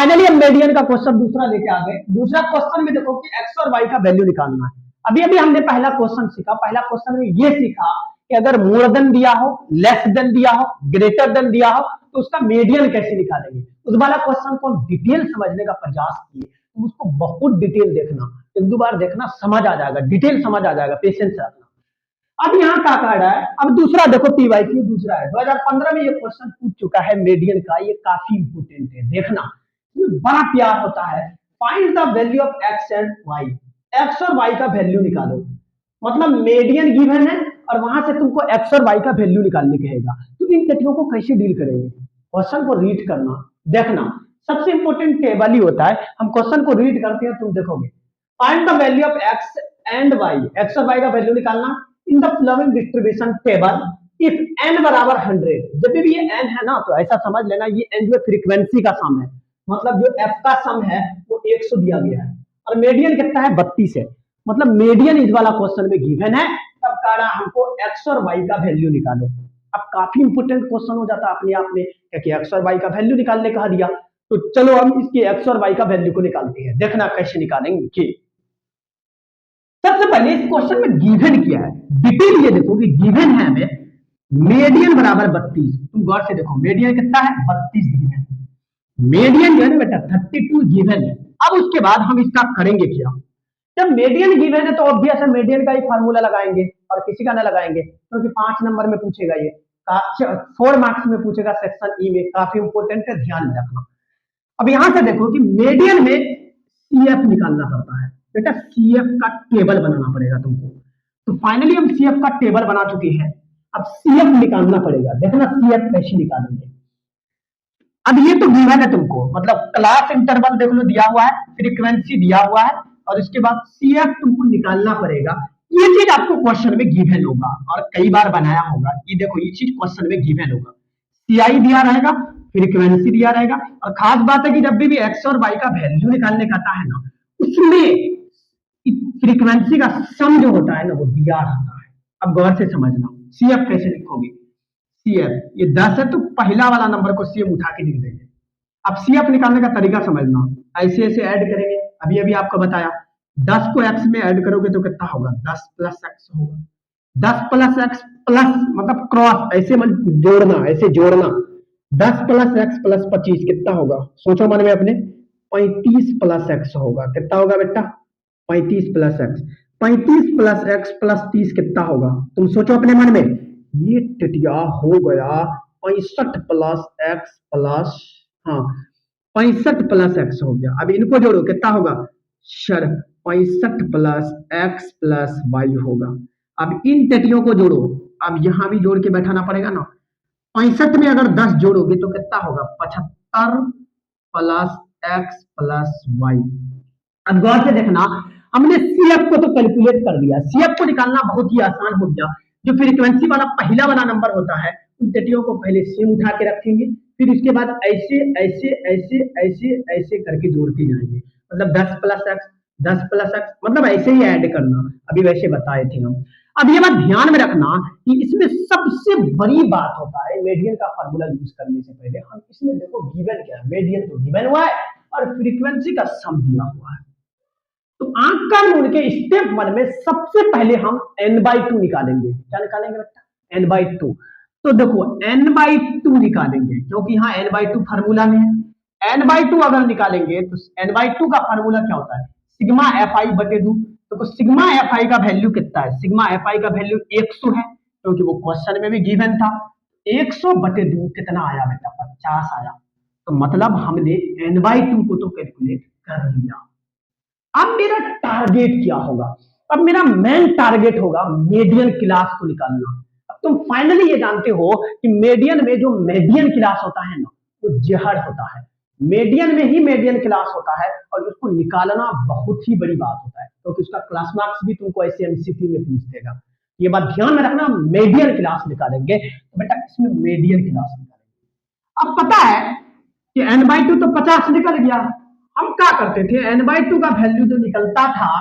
Finally हम median का question दूसरा लेके आ गए। दूसरा क्वेश्चन में देखो कि एक्स और वाई का वैल्यू निकालना है। अभी अभी हमने पहला क्वेश्चन सीखा। पहला क्वेश्चन में ये सीखा कि अगर मोर देन दिया हो, लेस देन दिया हो, ग्रेटर देन दिया हो तो उसका मीडियन कैसे निकालेंगे। उस वाला क्वेश्चन को डिटेल समझने का प्रयास किए। तुम उसको बहुत डिटेल देखना, एक दो बार देखना, समझ आ जाएगा, डिटेल समझ आ जाएगा, पेशेंस रखना। अब यहाँ क्या कह रहा है, अब दूसरा देखो पीवाईक्यू दूसरा है। 2015 में ये क्वेश्चन पूछ चुका है मीडियन का। ये काफी इंपोर्टेंट है, देखना इसमें बड़ा प्यार होता है। Find the value of X and Y. X और वाई का वैल्यू निकालो, मतलब मीडियन गिवन है और वहां से तुमको एक्स और वाई का वैल्यू निकालने कहेगा। तो इन तथ्यों को कैसे डील करेंगे, क्वेश्चन को रीड करना, देखना सबसे इंपोर्टेंट टेबल ही होता है। हम क्वेश्चन को रीड करते हैं, तुम देखोगे find the value of X and Y. X और वाई का वैल्यू निकालना in the following distribution table if n बराबर 100। जब भी ये n है ना तो ऐसा समझ लेना ये n जो फ्रीक्वेंसी का सम है, मतलब जो f का सम है वो 100 दिया गया है और मीडियन कितना है 32 है। मतलब मीडियन इस वाला क्वेश्चन में गिवन है। तब कह रहा हमको x और y का वैल्यू निकालो। अब काफी इंपोर्टेंट क्वेश्चन हो जाता है अपने आप में, क्योंकि x और y का वैल्यू निकालने कहा दिया। तो चलो हम इसके x और y का वैल्यू को निकालते हैं, देखना कैसे निकालेंगे। सबसे पहले इस क्वेश्चन में गिवन किया है, डिटेल ये देखो कि गिवन है हमें मीडियन बराबर 32। तुम गौर से देखो मीडियन कितना है 32 गिवन। मीडियन जो है ना बेटा 32 गिवन है। अब उसके बाद हम इसका करेंगे क्या, जब मीडियन गिवन है तो ऑब्वियस है मीडियन का ही फार्मूला लगाएंगे और किसी का ना लगाएंगे, क्योंकि 5 नंबर में पूछेगा ये, 4 मार्क्स में पूछेगा सेक्शन ई में, काफी इंपोर्टेंट है, ध्यान में रखना। अब यहां से देखो कि मीडियन में सीएफ निकालना पड़ता है बेटा, सीएफ का टेबल बनाना पड़ेगा तुमको। तो फाइनली हम सीएफ का टेबल बना चुके हैं। अब सीएफ निकालना पड़ेगा, देखना सीएफ कैसे निकालेंगे। अब ये तो गिवन है तुमको, मतलब क्लास इंटरवल देख लो दिया हुआ है, फ्रीक्वेंसी दिया हुआ है और इसके बाद सीएफ तुमको निकालना पड़ेगा। ये चीज आपको क्वेश्चन में गिवन होगा और कई बार बनाया होगा। ये देखो ये चीज क्वेश्चन में गिवन होगा, सीआई दिया रहेगा, फ्रीक्वेंसी दिया रहेगा और खास बात है कि जब भी एक्स और वाई का वैल्यू निकालने का आता है ना, उसमें फ्रीक्वेंसी का सम जो होता है ना वो दिया रहता है। अब गौर से समझना, सीएफ कैसे लिखोगे। सीएफ ये 10 है तो पहला वाला नंबर को सीएफ उठा के लिख देंगे। अब सीएफ निकालने का तरीका समझना, ऐसे ऐसे ऐड करेंगे। अभी अभी आपको बताया 10 को एक्स में ऐड करोगे तो कितना होगा 10 प्लस एक्स होगा। 10 प्लस एक्स प्लस मतलब क्रॉस ऐसे जोड़ना, ऐसे जोड़ना। 10 प्लस एक्स प्लस 25 कितना होगा, सोचो मन में अपने, 35 प्लस एक्स होगा। कितना होगा बेटा 35 plus x. 35 plus X plus 30 कितना होगा, तुम सोचो अपने मन में। ये टिटिया हो गया 65 प्लस एक्स प्लस, हाँ 65 प्लस एक्स हो गया। अब इनको जोड़ो कितना होगा sir 65 plus X plus Y होगा। अब इन टिटियों को जोड़ो, अब यहां भी जोड़ के बैठाना पड़ेगा ना। 65 में अगर 10 जोड़ोगे तो कितना होगा 75 प्लस एक्स प्लस वाई। अब गौर से देखना, हमने सीएफ को तो कैलकुलेट कर दिया, सीएफ को निकालना बहुत ही आसान हो गया। जो फ्रीक्वेंसी वाला पहला वाला नंबर होता है उन टेटियों को पहले सेम उठा के रखेंगे, फिर उसके बाद ऐसे ऐसे ऐसे ऐसे ऐसे करके जोड़ते जाएंगे। मतलब 10 प्लस एक्स 10 प्लस एक्स मतलब ऐसे ही ऐड करना, अभी वैसे बताए थे हम। अब ये बात ध्यान में रखना कि इसमें सबसे बड़ी बात होता है मीडियन का फार्मूला यूज करने से पहले हम इसमें देखो गिवन क्या है, मीडियन तो गिवन हुआ है और फ्रीक्वेंसी का सम दिया हुआ है। तो आंख का मूड के स्टेप 1 में सबसे पहले हम n/2 निकालेंगे। क्या निकालेंगे बेटा n/2। तो देखो n/2 निकालेंगे क्योंकि यहाँ n/2 फार्मूला में है। n/2 अगर निकालेंगे तो n/2 का फार्मूला क्या होता है सिग्मा fi बटे 2। तो सिग्मा fi का वैल्यू कितना है, सिग्मा fi का वैल्यू 100 है क्योंकि वो क्वेश्चन में भी गिवन था। 100 बटे 2 कितना आया बेटा 50 आया। तो मतलब हमने n/2 को तो कैलकुलेट कर लिया। अब मेरा टारगेट क्या होगा, अब मेरा मेन टारगेट होगा मीडियन क्लास को निकालना। अब तुम फाइनली ये जानते हो कि मीडियन में जो मीडियन क्लास होता है ना वो जहर होता है। मीडियन में ही मीडियन क्लास होता है और उसको निकालना बहुत ही बड़ी बात होता है क्योंकि उसका क्लास मार्क्स भी तुमको ऐसे एमसीक्यू में पूछ देगा। ये बात ध्यान में रखना, मीडियन क्लास निकालेंगे तो बेटा इसमें मीडियन क्लास निकालेंगे। अब पता है कि n/2 तो 50 निकल गया। हम क्या करते थे n/2 का वैल्यू जो निकलता था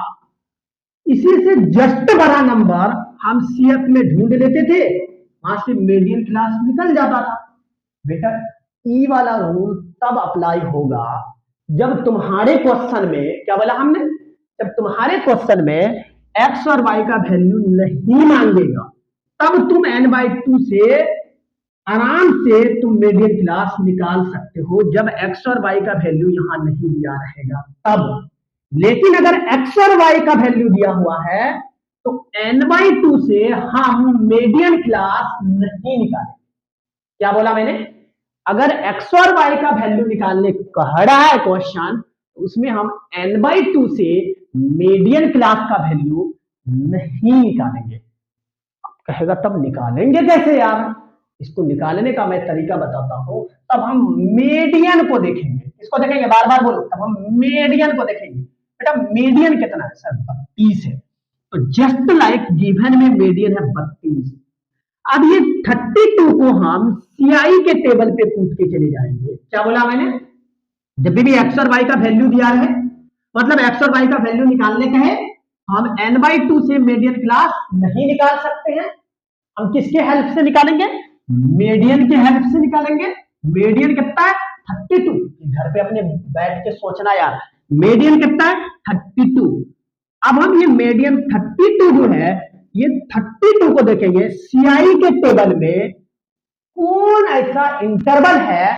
इसी से जस्ट बड़ा नंबर हम सीएफ में ढूंढ लेते थे, वहां से मीडियन क्लास निकल जाता था। बेटा ई वाला रूल तब अप्लाई होगा जब तुम्हारे क्वेश्चन में क्या बोला हमने, जब तुम्हारे क्वेश्चन में एक्स और वाई का वैल्यू नहीं मांगेगा तब तुम n बाई टू से आराम से तुम मीडियन क्लास निकाल सकते हो, जब एक्स और वाई का वैल्यू यहां नहीं दिया रहेगा तब। लेकिन अगर एक्स और वाई का वैल्यू दिया हुआ है तो n बाई टू से हम मीडियन क्लास नहीं निकालेंगे। क्या बोला मैंने, अगर एक्स और वाई का वैल्यू निकालने कह रहा है क्वेश्चन, तो उसमें हम n बाई टू से मीडियन क्लास का वैल्यू नहीं निकालेंगे। कहेगा तब निकालेंगे कैसे यार, इसको निकालने का मैं तरीका बताता हूं। तब हम मीडियन को देखेंगे, इसको देखेंगे, बार बार बोलो, तब हम मीडियन को देखेंगे। बेटा मीडियन कितना है सर, 32 है, तो जस्ट लाइक गिवन में मीडियन है 32। अब ये 32 को हम सीआई के टेबल पे कूट के चले जाएंगे। क्या बोला मैंने, जब भी एक्स और वाई का वैल्यू दिया है, मतलब एक्स और वाई का वैल्यू निकालने का है, हम n बाई टू से मीडियन क्लास नहीं निकाल सकते हैं। हम किसके हेल्प से निकालेंगे, मीडियन के हेल्प से निकालेंगे। मीडियन कितना है 32, घर पे अपने बैठ के सोचना यार, मीडियन कितना है 32। अब हम ये मीडियन 32 जो है, ये 32 को देखेंगे सीआई के टेबल में कौन ऐसा इंटरवल है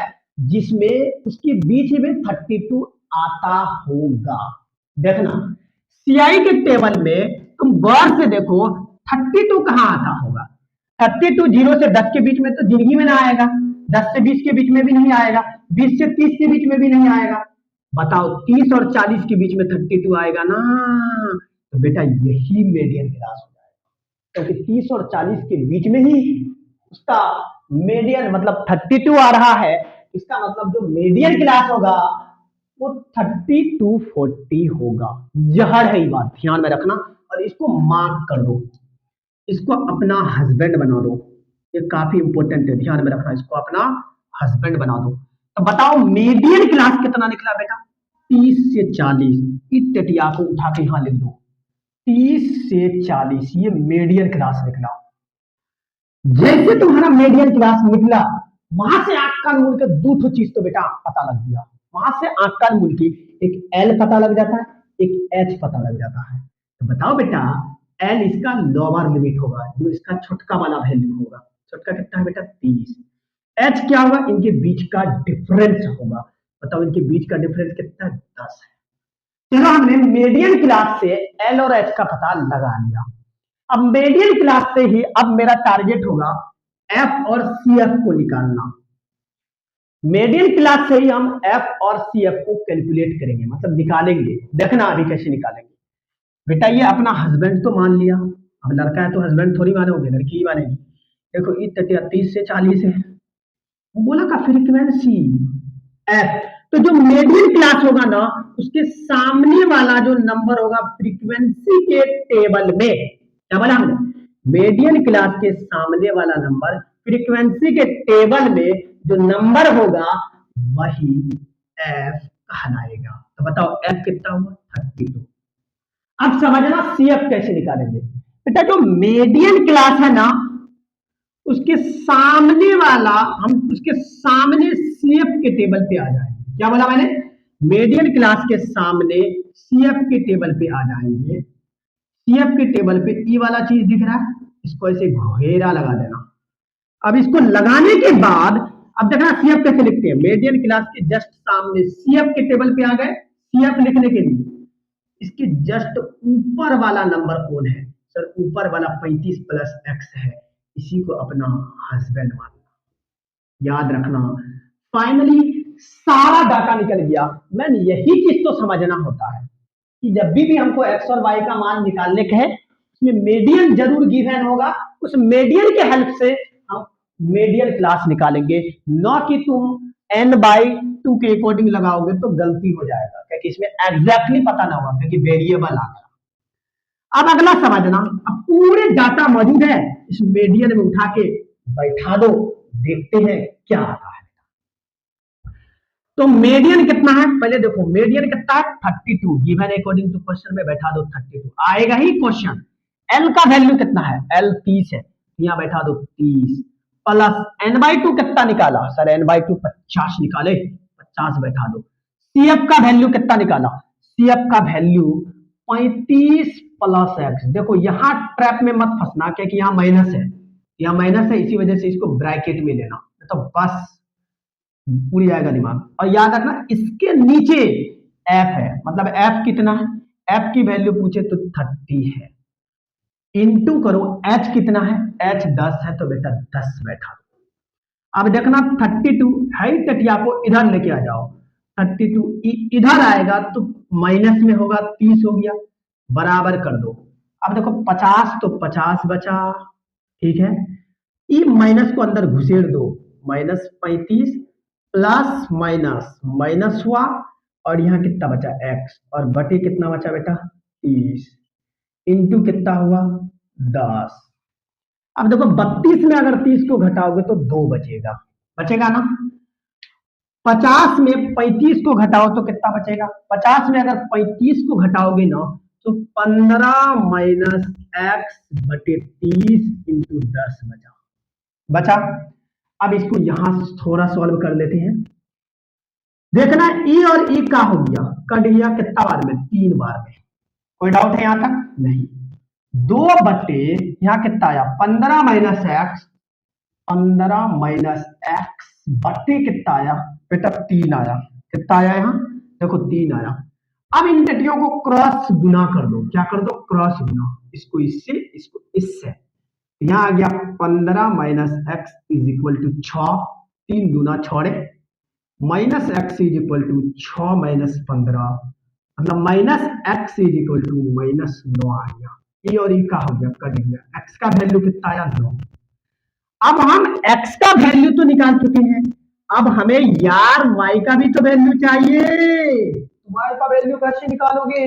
जिसमें उसके बीच में 32 आता होगा। देखना सीआई के टेबल में तुम गौर से देखो 32 कहां आता होगा। 32 0 से 10 के बीच में तो जिंदगी में ना आएगा, 10 से 20 के बीच में भी नहीं आएगा, 20 से 30 के बीच में भी नहीं आएगा। बताओ 30 और 40 के बीच में 32 आएगा ना, तो बेटा यही मीडियन क्लास हो जाएगा, क्योंकि 30 और 40 के बीच में ही उसका मीडियन मतलब 32 आ रहा है। इसका मतलब जो मीडियन क्लास होगा वो 30 to 40 होगा। जहर है ये बात, ध्यान में रखना और इसको मार्क कर दो, इसको अपना हस्बैंड बना दो, ये काफी इंपॉर्टेंट है, ध्यान में रखना, इसको अपना हस्बैंड बना दो। तो बताओ मीडियन क्लास कितना निकला बेटा, 30 से 40। इस टटिया को उठा के यहां लिख दो, 30 से 40 ये मीडियन क्लास निकला। जैसे तुम्हारा मीडियन क्लास निकला, वहां से आंख कान मूल के दो चीज तो बेटा पता लग गया। वहां से आंख कान मूल की एक एल पता लग जाता है, एक एच पता लग जाता है। तो बताओ बेटा एल इसका लोअर लिमिट होगा, जो इसका छोटका वाला वैल्यू होगा, छोटका कितना है बेटा 30। एच क्या होगा, इनके बीच का डिफरेंस होगा। बताओ इनके बीच का डिफरेंस कितना है, 10 है। चलो हमने मीडियन क्लास से एल और एच का पता लगा लिया। अब मीडियन क्लास से ही अब मेरा टारगेट होगा एफ और सी एफ को निकालना। मीडियन क्लास से ही हम एफ और सी एफ को कैलकुलेट करेंगे, मतलब निकालेंगे। देखना अभी कैसे निकालेंगे। बेटा ये अपना हस्बैंड तो मान लिया, अब लड़का है तो हस्बैंड थोड़ी मानोगे, लड़की ही मानेगी। देखो इस 30 से 40 है, बोला का फ्रीक्वेंसी एफ, तो जो मीडियन क्लास होगा ना उसके सामने वाला जो नंबर होगा फ्रीक्वेंसी के टेबल में, क्या बोला हमने, मीडियन क्लास के सामने वाला नंबर फ्रीक्वेंसी के टेबल में जो नंबर होगा वही एफ कहलाएगा। तो बताओ एफ कितना हुआ 32। अब समझना सी एफ कैसे निकालेंगे। बेटा जो मीडियन क्लास है ना उसके सामने वाला, हम उसके सामने सीएफ के टेबल पे आ जाएंगे। क्या बोला मैंने, मीडियन क्लास के सामने सीएफ के टेबल पे आ जाएंगे। सीएफ के टेबल पे ई वाला चीज दिख रहा है, इसको ऐसे घेरा लगा देना। अब इसको लगाने के बाद अब देखना सीएफ कैसे लिखते हैं, मीडियन क्लास के जस्ट सामने सीएफ के टेबल पे आ गए। सीएफ लिखने के लिए इसके जस्ट ऊपर वाला नंबर कौन है सर, ऊपर वाला 35 प्लस एक्स है, इसी को अपना हस्बैंड मानना। याद रखना फाइनली सारा डाटा निकल गया। मैन यही चीज तो समझना होता है कि जब भी हमको एक्स और वाई का मान निकालने के है उसमें मीडियन जरूर गिवन होगा, उस मीडियन के हेल्प से हम मीडियन क्लास निकालेंगे, न कि तुम n बाई टू के अकॉर्डिंग लगाओगे तो गलती हो जाएगा, क्योंकि इसमें एग्जैक्टली पता ना होगा क्योंकि वेरिएबल आ गया। अब अगला समझना, अब पूरे डाटा मौजूद है, इस मीडियन में उठा के बैठा दो, देखते हैं क्या आता है। तो मीडियन कितना है पहले देखो, मीडियन कितना है 32, गिवन अकॉर्डिंग टू क्वेश्चन में बैठा दो 32 आएगा ही क्वेश्चन। एल का वैल्यू कितना है, एल 30 है, यहां बैठा दो 30 प्लस n बाई टू कितना निकाला सर, n बाई टू 50 निकाले, 50 बैठा दो। सीएफ का वैल्यू कितना निकाला, सीएफ का वैल्यू 35 प्लस एक्स। देखो यहां ट्रैप में मत फंसना क्योंकि यहाँ माइनस है, यहाँ माइनस है, इसी वजह से इसको ब्रैकेट में लेना, तो बस उड़ जाएगा दिमाग। और याद रखना इसके नीचे एफ है, मतलब एफ कितना है, एफ की वैल्यू पूछे तो 30 है, इनटू करो एच कितना है, एच 10 है, तो बेटा 10 बैठा दो। अब देखना 32 है, टटिया को इधर लेके आ जाओ, 32 इधर आएगा तो माइनस में होगा, 30 हो गया, बराबर कर दो। अब देखो 50 तो 50 बचा, ठीक है, ई माइनस को अंदर घुसेड़ दो, माइनस 35 प्लस माइनस माइनस हुआ, और यहाँ कितना बचा एक्स, और बटे कितना बचा बेटा 30, इंटू कितना हुआ 10। अब देखो 32 में अगर 30 को घटाओगे तो 2 बचेगा, बचेगा ना। 50 में 35 को घटाओ तो कितना बचेगा, 50 में अगर 35 को घटाओगे ना तो 15 माइनस एक्स बटे 30 इंटू 10 बचा। अब इसको यहां थोड़ा सॉल्व कर लेते हैं। देखना ई और ई का हो गया, कट गया कितना बार में, 3 बार में। कोई डाउट है यहां तक, नहीं। 2 बटे यहां कितना आया 15 माइनस एक्स, 15 माइनस एक्स बटे कितना आया बेटा 3 आया, कितना आया यहाँ देखो 3 आया। अब इन टटियों को क्रॉस गुना कर दो, क्या कर दो क्रॉस गुना, इसको इससे इसको इससे, यहां आ गया 15 minus X is equal to 6, 3 दूना 6 minus X is equal to 6 minus 15, मतलब minus X is equal to minus 9 आ गया। ये और ये का हो गया कट गया, एक्स का वैल्यू कितना आया 9। अब हम x का वैल्यू तो निकाल चुके हैं, अब हमें यार y का भी तो वैल्यू चाहिए। y का वैल्यू कैसे निकालोगे,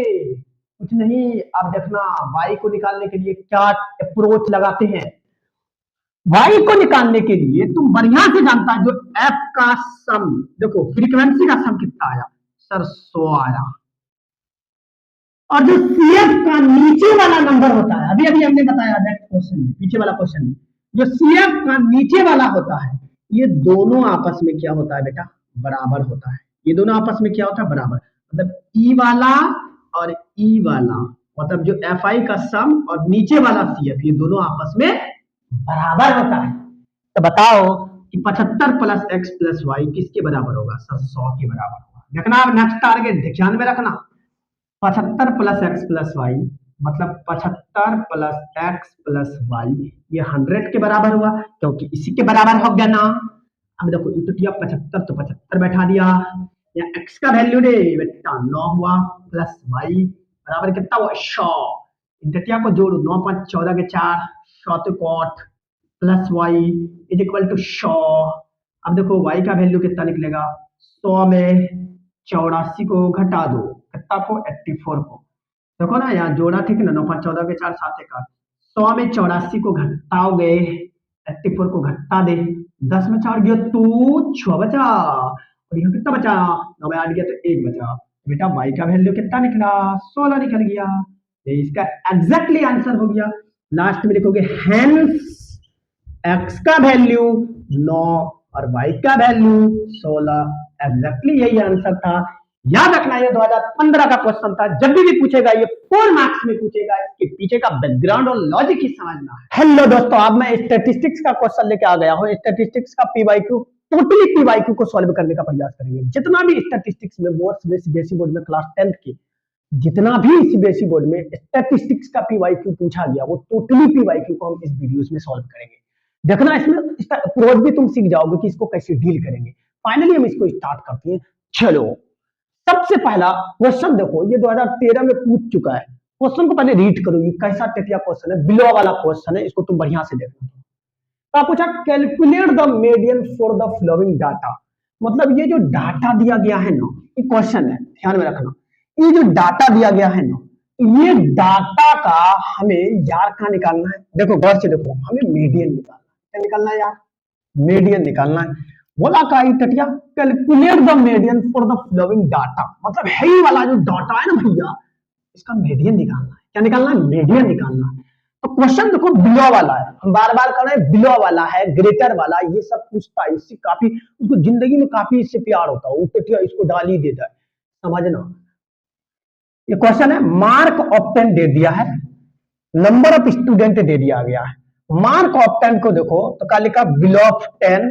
कुछ नहीं, अब देखना y को निकालने के लिए क्या अप्रोच लगाते हैं। y को निकालने के लिए तुम बढ़िया से जानता है जो f का सम, देखो फ्रीक्वेंसी का सम कितना आया सर 100 आया, और जो CF का नीचे वाला नंबर होता है, अभी अभी हमने बताया नेक्स्ट क्वेश्चन में, पीछे वाला क्वेश्चन में, जो CF का नीचे वाला होता है, ये दोनों आपस में क्या होता है बेटा बराबर होता है, ये दोनों आपस में क्या होता है बराबर, मतलब E वाला और E वाला, मतलब जो FI का सम और नीचे वाला CF, ये दोनों आपस में बराबर होता है। तो बताओ कि 75 प्लस एक्स प्लस वाई किसके बराबर होगा सर 100 के बराबर होगा। देखना नेक्स्ट टारगेट ध्यान में रखना, 75 प्लस एक्स प्लस वाई मतलब 75 प्लस एक्स प्लस वाई, ये 100 के बराबर हुआ क्योंकि इसी के बराबर हो गया ना। अब देखो तो 75 तो 75 बैठा दिया, या एक्स का वैल्यू दे बेटा 9 हुआ, प्लस वाई बराबर कितना हुआ 100, इंटिया को जोड़ो 9 5 14 के 4 100 कोट plus Y is equal to 100। अब देखो वाई का वैल्यू कितना निकलेगा, 100 में 84 को घटा दो, कितना को 84 को, देखो ना यहाँ जोड़ा ठीक है ना, 9 5 14 के 4 7 1 100 में 84 को घटाओगे 84 को घटा दे, 10 में 4 गया तो 6 बचा, और यहाँ कितना बचा 9 में 8 गया तो 1 बचा, बेटा वाई का वैल्यू कितना निकला 16 निकल गया, ये इसका एग्जैक्टली आंसर हो गया। लास्ट में लिखोगे हेंस एक्स का वैल्यू 9 और वाई का वैल्यू 16, एग्जैक्टली यही आंसर था। याद रखना ये 2015 का क्वेश्चन था, जब भी पूछेगा ये 4 मार्क्स में पूछेगा, इसके पीछे का बैकग्राउंड और लॉजिक ही समझना है। हेलो दोस्तों, अब मैं स्टैटिस्टिक्स का क्वेश्चन लेके आ गया हूँ। स्टैटिस्टिक्स का पीवाईक्यू, टोटली पीवाईक्यू को सॉल्व करने का प्रयास करेंगे। जितना भी स्टैटिस्टिक्स में बेसिक बोर्ड में क्लास 10th की जितना भी सीबीएसई बोर्ड में स्टैटिस्टिक्स का पीवाईक्यू पूछा गया, वो टोटली पीवाईक्यू को हम इस वीडियोस में सॉल्व करेंगे। देखना इसमें इसका अप्रोच भी तुम सीख जाओगे कि इसको कैसे डील करेंगे। फाइनली हम इसको स्टार्ट करते हैं। चलो सबसे पहला क्वेश्चन देखो, ये 2013 में पूछ चुका है। क्वेश्चन को पहले रीड करो, ये कैसा टेटिया क्वेश्चन है, बिलो वाला क्वेश्चन है, इसको तुम बढ़िया से देखो। तो पूछा calculate the median for the following data, मतलब ये जो डाटा दिया गया है ना, ये क्वेश्चन है, ध्यान में रखना। ये जो डाटा दिया गया है ना, ये डाटा का हमें यार का निकालना है। देखो गौर से देखो, हमें मीडियन निकालना है। क्या निकालना है यार, मीडियन निकालना है। बोला का टटिया calculate the median for the following data, मतलब है ही वाला जो डाटा है ना भैया, इसका मीडियन निकालना है। क्या निकालना है, मीडियन निकालना है। तो क्वेश्चन देखो बिलो वाला है, हम बार बार कर रहे हैं, बिलो वाला है, ग्रेटर वाला, ये सब पूछता है, इससे काफी उसको जिंदगी में काफी इससे प्यार होता है, वो टटिया इसको डाल ही देता है। समझना। ये क्वेश्चन है, मार्क ऑफ 10 दे दिया है, नंबर ऑफ स्टूडेंट दे दिया गया है। मार्क ऑफ 10 को देखो तो क्या लिखा, बिलो ऑफ 10,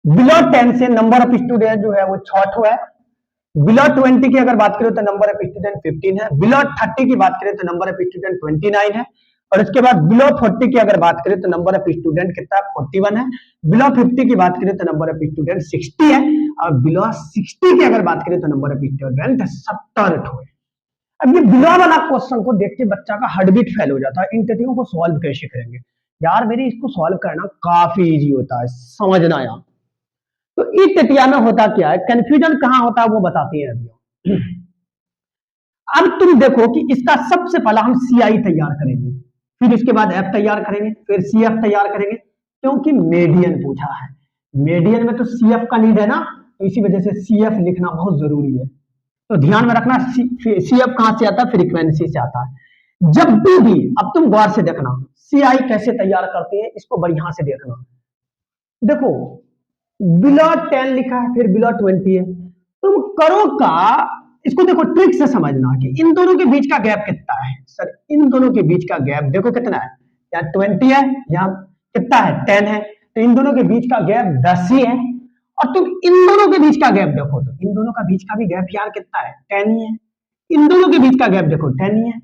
बिलो 10 से नंबर ऑफ स्टूडेंट जो है वो 6 है। बिलो 20 की अगर बात करें तो नंबर ऑफ स्टूडेंट 15 है। बिलो 30 की बात करें तो नंबर ऑफ स्टूडेंट 29 है। और उसके बाद बिलो 40 की अगर बात करें तो नंबर ऑफ स्टूडेंट कितना है, 41 है। बिलो 50 की बात करें तो नंबर ऑफ स्टूडेंट 60 है। और बिलो 60 की अगर बात करें तो नंबर ऑफ स्टूडेंट 70 है। अब ये बिलो वाला क्वेश्चन को देख के बच्चा का हार्ट बीट फेल हो जाता है, इन तथ्यों को सॉल्व कैसे करेंगे यार, मेरे इसको सॉल्व करना काफी इजी होता है, समझना यार। तो इस तथ्या में होता क्या है, कंफ्यूजन कहां होता है वो बताते हैं अभी। अब तुम देखो कि इसका सबसे पहला हम सीआई तैयार करेंगे, फिर इसके बाद एफ तैयार करेंगे, फिर सीएफ तैयार करेंगे, क्योंकि मीडियन पूछा है। मीडियन में तो सीएफ का नीड है ना, तो इसी वजह से सीएफ लिखना बहुत जरूरी है। तो ध्यान में रखना, सीएफ कहां से आता है, फ्रीक्वेंसी से आता है। जब भी अब तुम गौर से देखना सीआई कैसे तैयार करते हैं, इसको बढ़िया से देखना। देखो बिलो 10 लिखा है, फिर बिलो 20 है, तुम करो का, इसको देखो ट्रिक से समझना कि इन दोनों के बीच का गैप कितना है। सर इन दोनों के बीच का गैप देखो कितना है, यहाँ 20 है, यहाँ कितना है 10 है, तो इन दोनों के बीच का गैप 10 ही है। और तुम इन दोनों के बीच का गैप देखो तो इन दोनों का बीच का भी गैप यार कितना है, 10 ही है। इन दोनों के बीच का गैप देखो 10 ही है।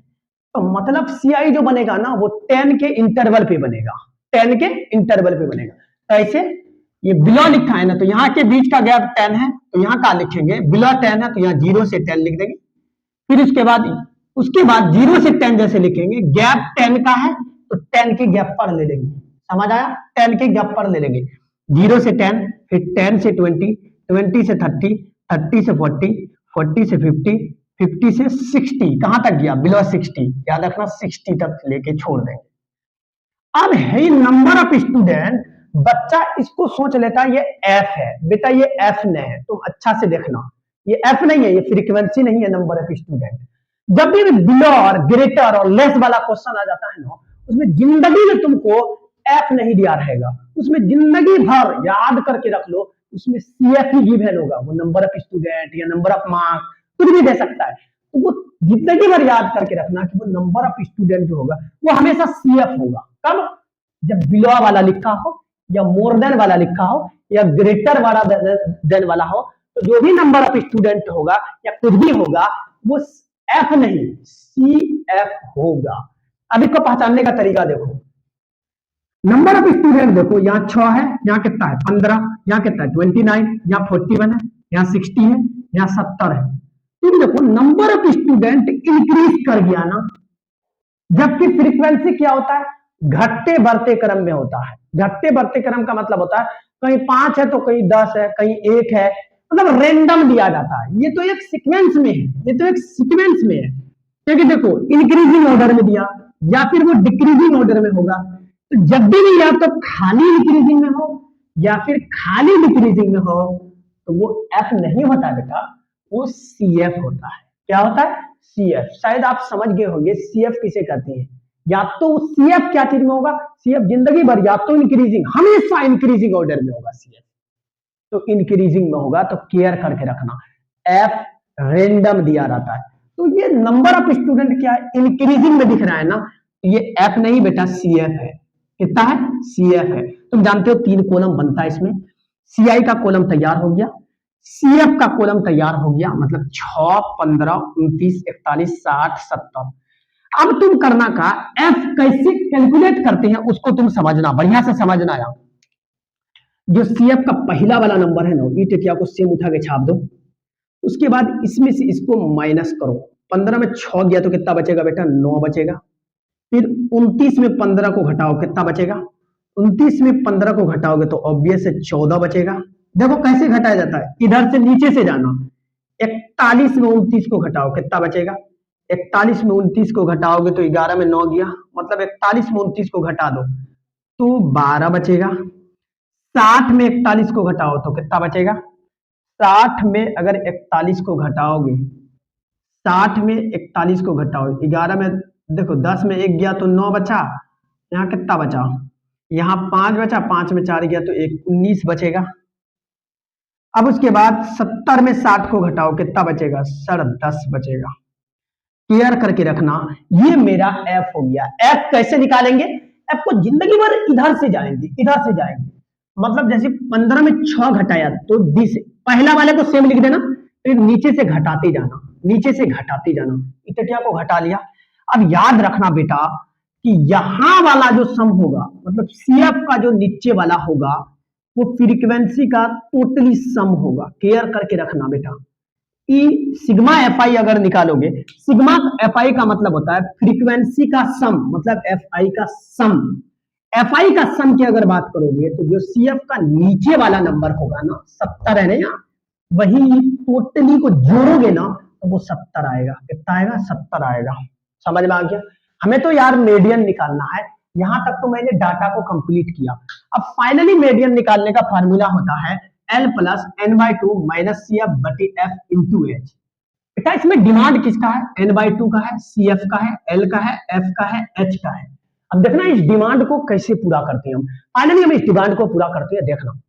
तो मतलब सीआई जो बनेगा ना वो 10 के इंटरवल पे बनेगा, 10 के इंटरवल पे बनेगा। तो ऐसे ये बिलो लिखा है ना, तो यहाँ के बीच का गैप 10 है, तो यहाँ का लिखेंगे बिलो 10 है, तो यहाँ 0 से 10 लिख देंगे। फिर उसके बाद 0 से 10 जैसे लिखेंगे, गैप 10 का है तो 10 के गैप पर ले लेंगे, समझ आया, 10 के गैप पर ले लेंगे। 0 से 10, फिर 10 से 20, 20 से 30, 30 से 40, 40 से 50, 50 से 60, कहां तक गया, बिलो 60, याद रखना 60 तक लेके छोड़ देंगे। अब है नंबर ऑफ स्टूडेंट, बच्चा इसको सोच लेता है ये एफ है, बेटा ये एफ नहीं है, तुम अच्छा से देखना, ये एफ नहीं है, ये फ्रीक्वेंसी नहीं है नंबर ऑफ स्टूडेंट। जब भी बिलो और ग्रेटर और लेस वाला क्वेश्चन आ जाता है ना, उसमें जिंदगी में तुमको एफ नहीं दिया रहेगा, उसमें जिंदगी भर याद करके रख लो, उसमें सीएफ ही गिवन होगा, वो नंबर ऑफ स्टूडेंट या नंबर ऑफ मार्क्स कुछ भी दे सकता है। तो वो जिंदगी भर याद करके रखना कि वो नंबर ऑफ स्टूडेंट जो होगा वो हमेशा सीएफ होगा। कब, जब बिलो वाला लिखा हो या मोर देन वाला लिखा हो या ग्रेटर वाला देन वाला हो, तो जो भी नंबर ऑफ स्टूडेंट होगा या कुछ भी होगा वो एफ नहीं सी एफ होगा। अब इसको पहचानने का तरीका देखो, नंबर ऑफ स्टूडेंट देखो, यहाँ 6 है, यहाँ कितना है 15, यहाँ कितना है 29, यहाँ 41 है, यहाँ 60 है, यहाँ 70 है। तुम देखो नंबर ऑफ स्टूडेंट इंक्रीज कर गया ना, जबकि फ्रीक्वेंसी क्या होता है, घटते बढ़ते क्रम में होता है। घटते बढ़ते क्रम का मतलब होता है कहीं 5 है तो कहीं 10 है, कहीं 1 है, मतलब रेंडम दिया जाता है। ये तो एक सीक्वेंस में है, ये तो एक सीक्वेंस में है, क्योंकि देखो इंक्रीजिंग ऑर्डर में दिया या फिर वो डिक्रीजिंग ऑर्डर में होगा। तो जब भी या तो खाली इंक्रीजिंग में हो या फिर खाली डिक्रीजिंग में हो, तो वो एफ नहीं होता बेटा, वो सीएफ होता है। क्या होता है, सीएफ। शायद आप समझ गए होंगे सीएफ किसे कहते हैं। या तो सीएफ क्या चीज में होगा, सीएफ जिंदगी भर या तो इंक्रीजिंग, हमेशा इंक्रीजिंग ऑर्डर में होगा सीएफ, तो इंक्रीजिंग में होगा तो केयर करके रखना, एफ रेंडम दिया रहता है। तो ये नंबर ऑफ स्टूडेंट क्या है, इंक्रीजिंग में दिख रहा है ना, ये एफ नहीं बेटा सीएफ है। कितना है, सीएफ है। तुम जानते हो 3 कॉलम बनता है इसमें, सीआई का कॉलम तैयार हो गया, सीएफ का कॉलम तैयार हो गया, मतलब 6, 15, 29, 41, 60, 70। अब तुम करना का एफ कैसे कैलकुलेट करते हैं उसको तुम समझना, बढ़िया से समझना यार। जो सीएफ का पहला वाला नंबर है ना, ई टिकिया को सेम उठा के छाप दो, उसके बाद इसमें से इसको माइनस करो। 15 में 6 गया तो कितना बचेगा बेटा, 9 बचेगा। फिर 29 में 15 को घटाओ, कितना बचेगा, 29 में 15 को घटाओगे तो ऑब्वियस है 14 बचेगा। देखो कैसे घटाया जाता है, इधर से नीचे से जाना। 41 में 29 को घटाओ, कितना बचेगा, 41 में 29 को घटाओगे तो 11 में 9 गया, मतलब 41 में 29 को घटा दो तो 12 बचेगा। 60 में 41 को घटाओ तो कितना बचेगा, 60 में अगर 41 को घटाओगे, 60 में 41 को घटाओ, 11 में देखो 10 में 1 गया तो 9 बचा, यहाँ कितना बचा, यहाँ 5 बचा, 5 में 4 गया तो 19 बचेगा। अब उसके बाद 70 में 60 को घटाओ, कितना बचेगा? 10.5 बचेगा। क्लियर करके रखना, ये मेरा एफ हो गया। एफ कैसे निकालेंगे? एफ को जिंदगी भर इधर से जाएंगे, इधर से जाएंगे। मतलब जैसे 15 में 6 घटाया तो 20, पहला वाले को सेम लिख देना, फिर नीचे से घटाते जाना, नीचे से घटाते जाना। इतटिया को घटा लिया। अब याद रखना बेटा कि यहां वाला जो सम होगा, मतलब सीएफ का जो नीचे वाला होगा, वो फ्रीक्वेंसी का टोटली सम होगा। क्लियर करके रखना बेटा। ई सिग्मा एफ आई अगर निकालोगे, सिग्मा एफ आई का मतलब होता है फ्रीक्वेंसी का सम, मतलब एफ आई का सम। एफ आई का सम की अगर बात करोगे तो जो सी एफ का नीचे वाला नंबर होगा ना, 70 है ना, यहाँ वही टोटली को जोड़ोगे ना तो वो 70 आएगा। कितना आएगा? 70 आएगा। समझ में आ गया? हमें तो यार मीडियन निकालना है। यहां तक तो मैंने डाटा को कंप्लीट किया। अब फाइनली मीडियन निकालने का फार्मूला होता है L plus N by two minus C F बटी एफ इंटू एच। बेटा इसमें डिमांड किसका है? एन बाई टू का है, सी एफ का है, एल का है, एफ का है, एच का है। अब देखना इस डिमांड को कैसे पूरा करते हैं हम। फाइनली हम इस डिमांड को पूरा करते हैं। देखना,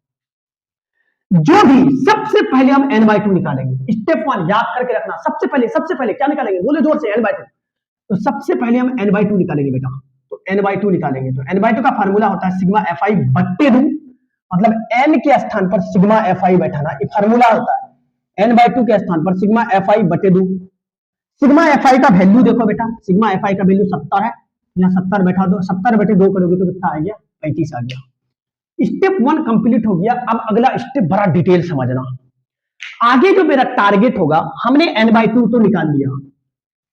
जो भी सबसे पहले हम एन बाई टू निकालेंगे। स्टेप 1 याद करके रखना। सबसे पहले क्या निकालेंगे? बोले जोर से, एन बाई टू। तो सबसे पहले हम एन बाई टू निकालेंगे बेटा। तो एन बाई टू निकालेंगे तो एन बाई टू का फार्मूला होता है सिग्मा एफ आई बट्टे टू, मतलब एन के स्थान पर सिग्मा एफ आई बैठाना, ये फार्मूला होता है। एन बाई टू के स्थान पर सिग्मा एफ आई बटे दो। सिग्मा एफ आई का वैल्यू देखो बेटा, सिग्मा एफ आई का वैल्यू 70 है, यहाँ 70 बैठा दो, 70 बटे 2 करोगे तो कितना आ गया? 35 आ गया। स्टेप 1 कंप्लीट हो गया। अब अगला स्टेप बड़ा डिटेल समझना। आगे जो मेरा टारगेट होगा, हमने एन बाई टू तो निकाल लिया।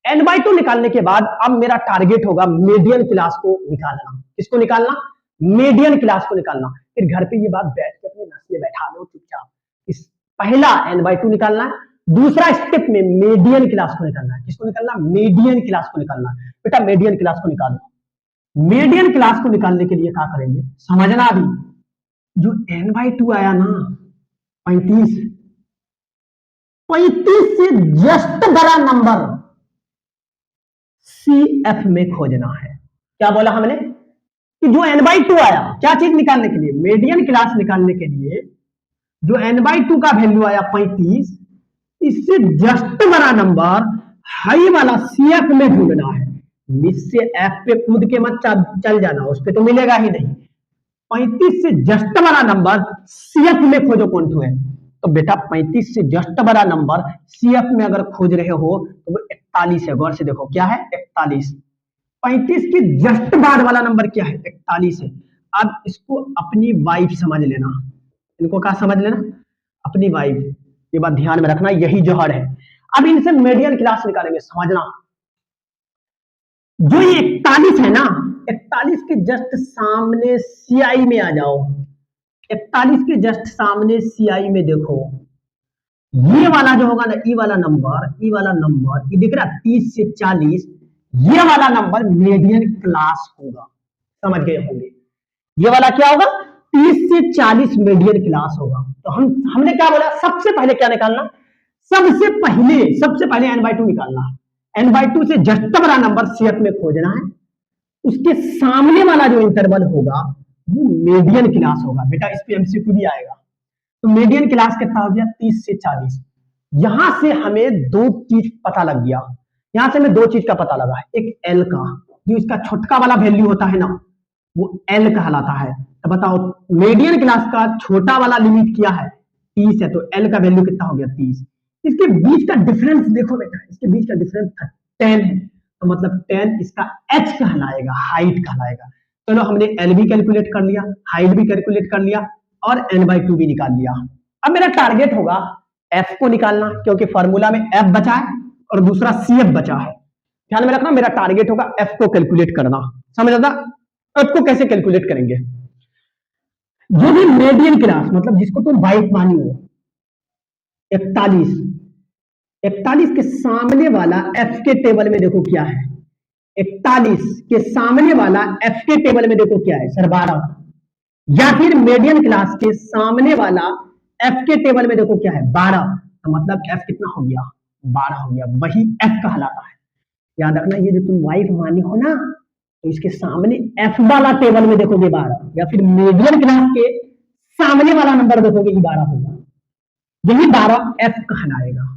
एन बाई टू निकालने के बाद अब मेरा टारगेट होगा मीडियन क्लास को निकालना। किसको निकालना? मीडियन क्लास को निकालना। फिर घर पे ये बात बैठ के अपने नस में बैठा लो चुपचाप। इस पहला एन बाई टू निकालना है, दूसरा स्टेप में मीडियन क्लास को निकालना है। किसको निकालना? मीडियन क्लास को निकालना है। बेटा मीडियन क्लास को निकालो। मीडियन क्लास को निकालने के लिए क्या करेंगे समझना। अभी जो एन बाई टू आया ना 35, 35 से जस्ट बड़ा नंबर सी एफ में खोजना है। क्या बोला हमने? कि जो एन बाई टू आया, क्या चीज निकालने के लिए? मीडियन क्लास निकालने के लिए जो एन बाई टू का वैल्यू आया 35, इससे जस्ट बड़ा नंबर हाई वाला सी एफ में ढूंढना है। मिस से एफ पे कूद के मत चल जाना, उस पे तो मिलेगा ही नहीं। 35 से जस्ट बड़ा नंबर सी एफ में खोजो कौन टू है। तो बेटा 35 से जस्ट बड़ा नंबर सी एफ में अगर खोज रहे हो तो वो 41 है। गौर से देखो क्या है? 41। 35 के जस्ट बाद वाला नंबर क्या है? 41 है। अब इसको अपनी वाइफ समझ लेना। इनको क्या समझ लेना? अपनी वाइफ। ये बात ध्यान में रखना, यही जौहर है। अब इनसे मीडियन क्लास निकालेंगे। समझना, जो ये 41 है ना, 41 के जस्ट सामने सीआई में आ जाओ। 41 के जस्ट सामने सीआई में देखो, ये वाला जो होगा ना, ई वाला नंबर, ये दिख रहा 30 से 40, ये वाला नंबर मीडियन क्लास होगा। समझ गए होंगे? ये वाला क्या होगा? 30 से 40 मीडियन क्लास होगा। तो हमने क्या बोला? सबसे पहले क्या निकालना? सबसे पहले एन बाई टू निकालना है। एन बाई टू से जस्ट बड़ा नंबर सीएफ में खोजना है। उसके सामने वाला जो इंटरवल होगा वो मीडियन क्लास होगा। बेटा इस पे एमसीक्यू भी आएगा। तो मीडियन क्लास कितना हो गया? 30 से 40। यहां से हमें दो चीज पता लग गया। यहां से हमें दो चीज का पता लगा है। एक एल का, जो इसका छोटका वाला वैल्यू होता है ना, वो एल कहलाता है। तो बताओ मीडियन क्लास का छोटा वाला लिमिट क्या है? 30 है। तो एल का वैल्यू कितना हो गया? 30। इसके बीच का डिफरेंस देखो बेटा, इसके बीच का डिफरेंस 10 है। तो मतलब 10 इसका एच कहलाएगा, हाइट कहलाएगा। चलो हमने एल भी कैलकुलेट कर लिया, हाइट भी कैलकुलेट कर लिया और एन बाई टू भी निकाल लिया। अब मेरा टारगेट होगा एफ को निकालना, क्योंकि फॉर्मूला में एफ बचा है और दूसरा सी एफ बचा है। ध्यान में रखना, मेरा टारगेट होगा एफ को कैलकुलेट करना। समझ आता? एफ को कैसे कैलकुलेट करेंगे? जो भी मीडियन क्लास, मतलब जिसको तुम वाइफ मानी हो, 41 के सामने वाला एफ के टेबल में देखो क्या है। 41 के सामने वाला एफ के टेबल में देखो क्या है सर? 12। या फिर मीडियन क्लास के सामने वाला एफ के टेबल में देखो क्या है? 12। तो मतलब एफ कितना हो गया? 12 हो गया। वही एफ कहलाता है। याद रखना, ये जो तुम वाइफ मानी हो ना, तो इसके सामने एफ वाला टेबल में देखोगे 12, या फिर मीडियन क्लास के सामने वाला नंबर देखोगे 12 होगा। यही 12 एफ कहलाएगा।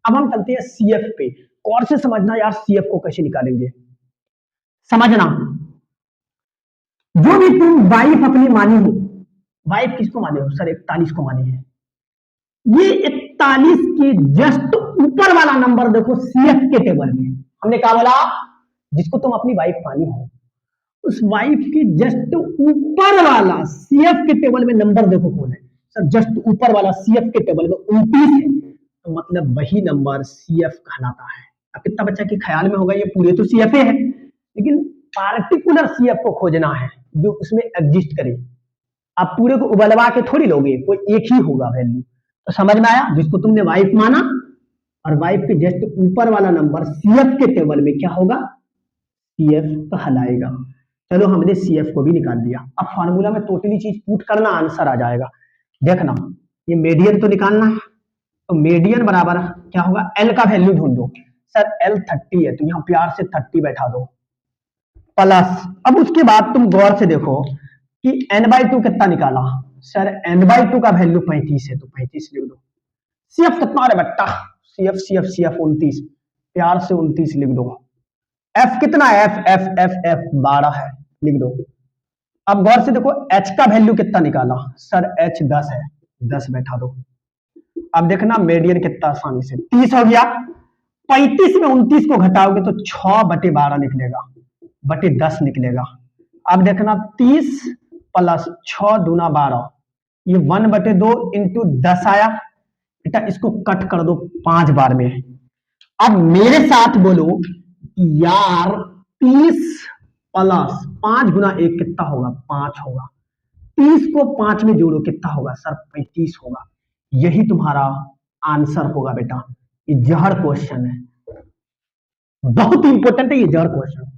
अब हम चलते हैं सीएफ पे। गौर से समझना यार, सीएफ को कैसे निकालेंगे समझना। जो भी तुम वाइफ अपनी मानी हो, वाइफ किसको माने हो सर? 41 को मानी है। ये 41 के जस्ट ऊपर वाला नंबर देखो सीएफ के टेबल में। हमने क्या बोला? जिसको तुम अपनी वाइफ मानी हो, उस वाइफ के जस्ट ऊपर वाला सीएफ के टेबल में नंबर देखो कौन है सर? जस्ट ऊपर वाला सीएफ के टेबल में 29 है, तो मतलब वही नंबर सीएफ कहलाता है। अब कितना बच्चा के ख्याल में होगा ये पूरे तो सीएफ है, लेकिन पार्टिकुलर सीएफ को खोजना है जो उसमें एग्जिस्ट करे। आप पूरे को उबलवा के थोड़ी लोगे, कोई एक ही होगा वैल्यू। तो समझ में आया? जिसको तुमने वाइफ माना और वाइफ के जस्ट ऊपर वाला नंबर सीएफ के टेबल में क्या होगा? सीएफ कहलाएगा। चलो हमने सीएफ को भी निकाल दिया। अब फॉर्मूला में टोटली चीज पुट करना, आंसर आ जाएगा। देखना, ये मीडियन तो निकालना है, तो मीडियन बराबर क्या होगा? एल का वैल्यू ढूंढो। सर एल 30 है, तो यहाँ प्यार से 30 बैठा दो प्लस। अब उसके बाद तुम गौर से देखो कि n/2 कितना निकाला? सर n/2 का वैल्यू 35 है, तो 35 लिख दो। सीएफ कितना है बेटा? सीएफ सीएफ सीएफ 29, प्यार से 29 लिख दो। एफ कितना है? एफ एफ एफ एफ 12 है, लिख दो। अब गौर से देखो एच का वैल्यू कितना निकाला? सर एच 10 है, 10 बैठा दो। अब देखना मीडियन कितना आसानी से 30 हो गया। 35 में 29 को घटाओगे तो 6/12 निकलेगा, बटे 10 निकलेगा। अब देखना 30 प्लस 6 दूना 12, ये 1/2 इंटू 10 आया बेटा। इसको कट कर दो 5 बार में। अब मेरे साथ बोलो यार 30 प्लस 5 गुना 1 कितना होगा? 5 होगा। 30 को 5 में जोड़ो कितना होगा? सर 35 होगा। यही तुम्हारा आंसर होगा बेटा। ये जहर क्वेश्चन है, बहुत इंपॉर्टेंट है ये जहर क्वेश्चन।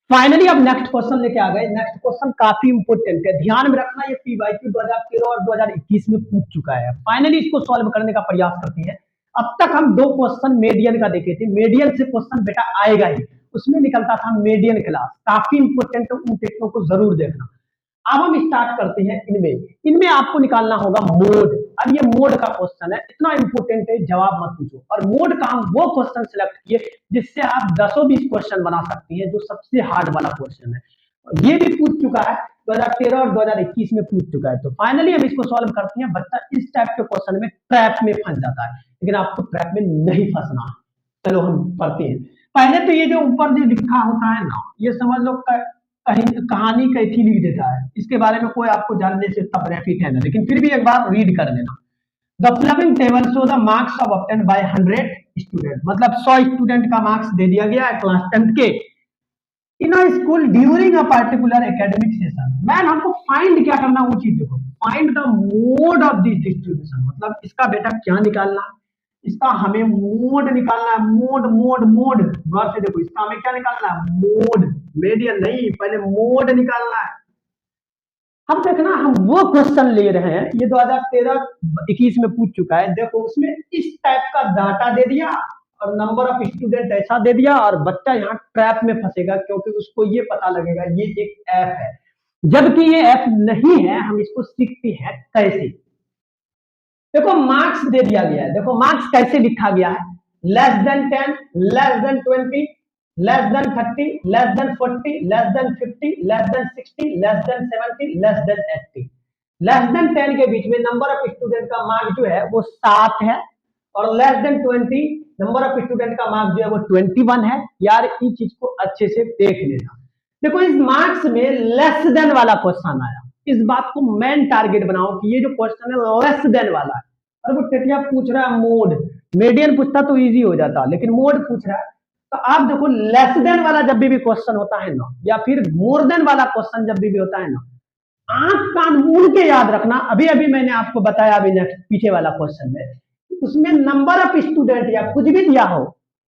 फाइनली अब नेक्स्ट क्वेश्चन लेके आ गए। नेक्स्ट क्वेश्चन काफी इंपॉर्टेंट है, ध्यान में रखना। ये पीवाईक्यू 2013 और 2021 में पूछ चुका है। फाइनली इसको सॉल्व करने का प्रयास करते हैं। अब तक हम 2 क्वेश्चन मीडियन का देखे थे। मीडियन से क्वेश्चन बेटा आएगा ही, उसमें निकलता था मीडियन क्लास, काफी इंपॉर्टेंट है, उन टेक्नों को जरूर देखना। अब हम स्टार्ट करते हैं इनमें। इनमें आपको निकालना होगा मोड। अब ये मोड का क्वेश्चन है, इतना इंपॉर्टेंट है, जवाब मत पूछो। और मोड का हम वो क्वेश्चन सिलेक्ट किए जिससे आप 10-20 क्वेश्चन बना सकती हैं, जो सबसे हार्ड वाला क्वेश्चन है। ये भी पूछ चुका है 2013 और 2021 में पूछ चुका है। तो फाइनली हम इसको सॉल्व करते हैं। बच्चा इस टाइप के क्वेश्चन में ट्रैप में फंस जाता है, लेकिन आपको ट्रैप में नहीं फंसना है। चलो हम पढ़ते हैं। पहले तो ये जो ऊपर जो लिखा होता है ना, ये समझ लो कहीं कहानी कैथी लिख देता है, इसके बारे में कोई आपको जानने से इतना बेनिफिट है ना, लेकिन फिर भी एक बार रीड कर लेना। The following table show the marks of obtain bye 100 student, मतलब 100 स्टूडेंट का मार्क्स दे दिया गया है क्लास 10 के in a school during a particular academic session. मैन हमको फाइंड क्या करना, वो चीज देखो। Find the mode of this distribution, मतलब इसका बेटा क्या निकालना है? इसका हमें मोड निकालना है। मोड मोड मोड, गौर से देखो, इसका हमें क्या निकालना है? मोड, मीडियन नहीं, पहले मोड निकालना है। अब देखना हम वो क्वेश्चन ले रहे हैं, ये 2013-21 में पूछ चुका है। देखो उसमें इस टाइप का डाटा दे दिया और नंबर ऑफ स्टूडेंट ऐसा दे दिया, और बच्चा यहाँ ट्रैप में फंसेगा, क्योंकि उसको ये पता लगेगा ये एक ऐप है, जबकि ये ऐप नहीं है। हम इसको सीखते हैं कैसे। देखो मार्क्स दे दिया गया है, देखो मार्क्स कैसे लिखा गया है? Less than 10, less than 20, less than 30, less than 40, less than 50, less than 60, less than 70, less than 80। Less than 10 के बीच में नंबर ऑफ स्टूडेंट का मार्क जो है वो 7 है, और less than 20 number of student का मार्क जो है वो 21 है। यार इस चीज को अच्छे से देख लेना। देखो इस मार्क्स में लेस देन वाला क्वेश्चन आया, इस बात को मेन टारगेट बनाओ कि ये जो क्वेश्चन है लेस देन वाला है। और वो टेटिया पूछ रहा है मोड, मीडियन पूछता तो इजी हो जाता, लेकिन मोड पूछ रहा है। तो आप देखो लेस देन वाला जब भी क्वेश्चन होता है ना, या फिर मोर देन वाला क्वेश्चन जब भी होता है ना, आंख कान मूंद के याद रखना। अभी अभी मैंने आपको बताया अभी नेक्स्ट पीछे वाला क्वेश्चन में, उसमें नंबर ऑफ स्टूडेंट या कुछ भी दिया हो,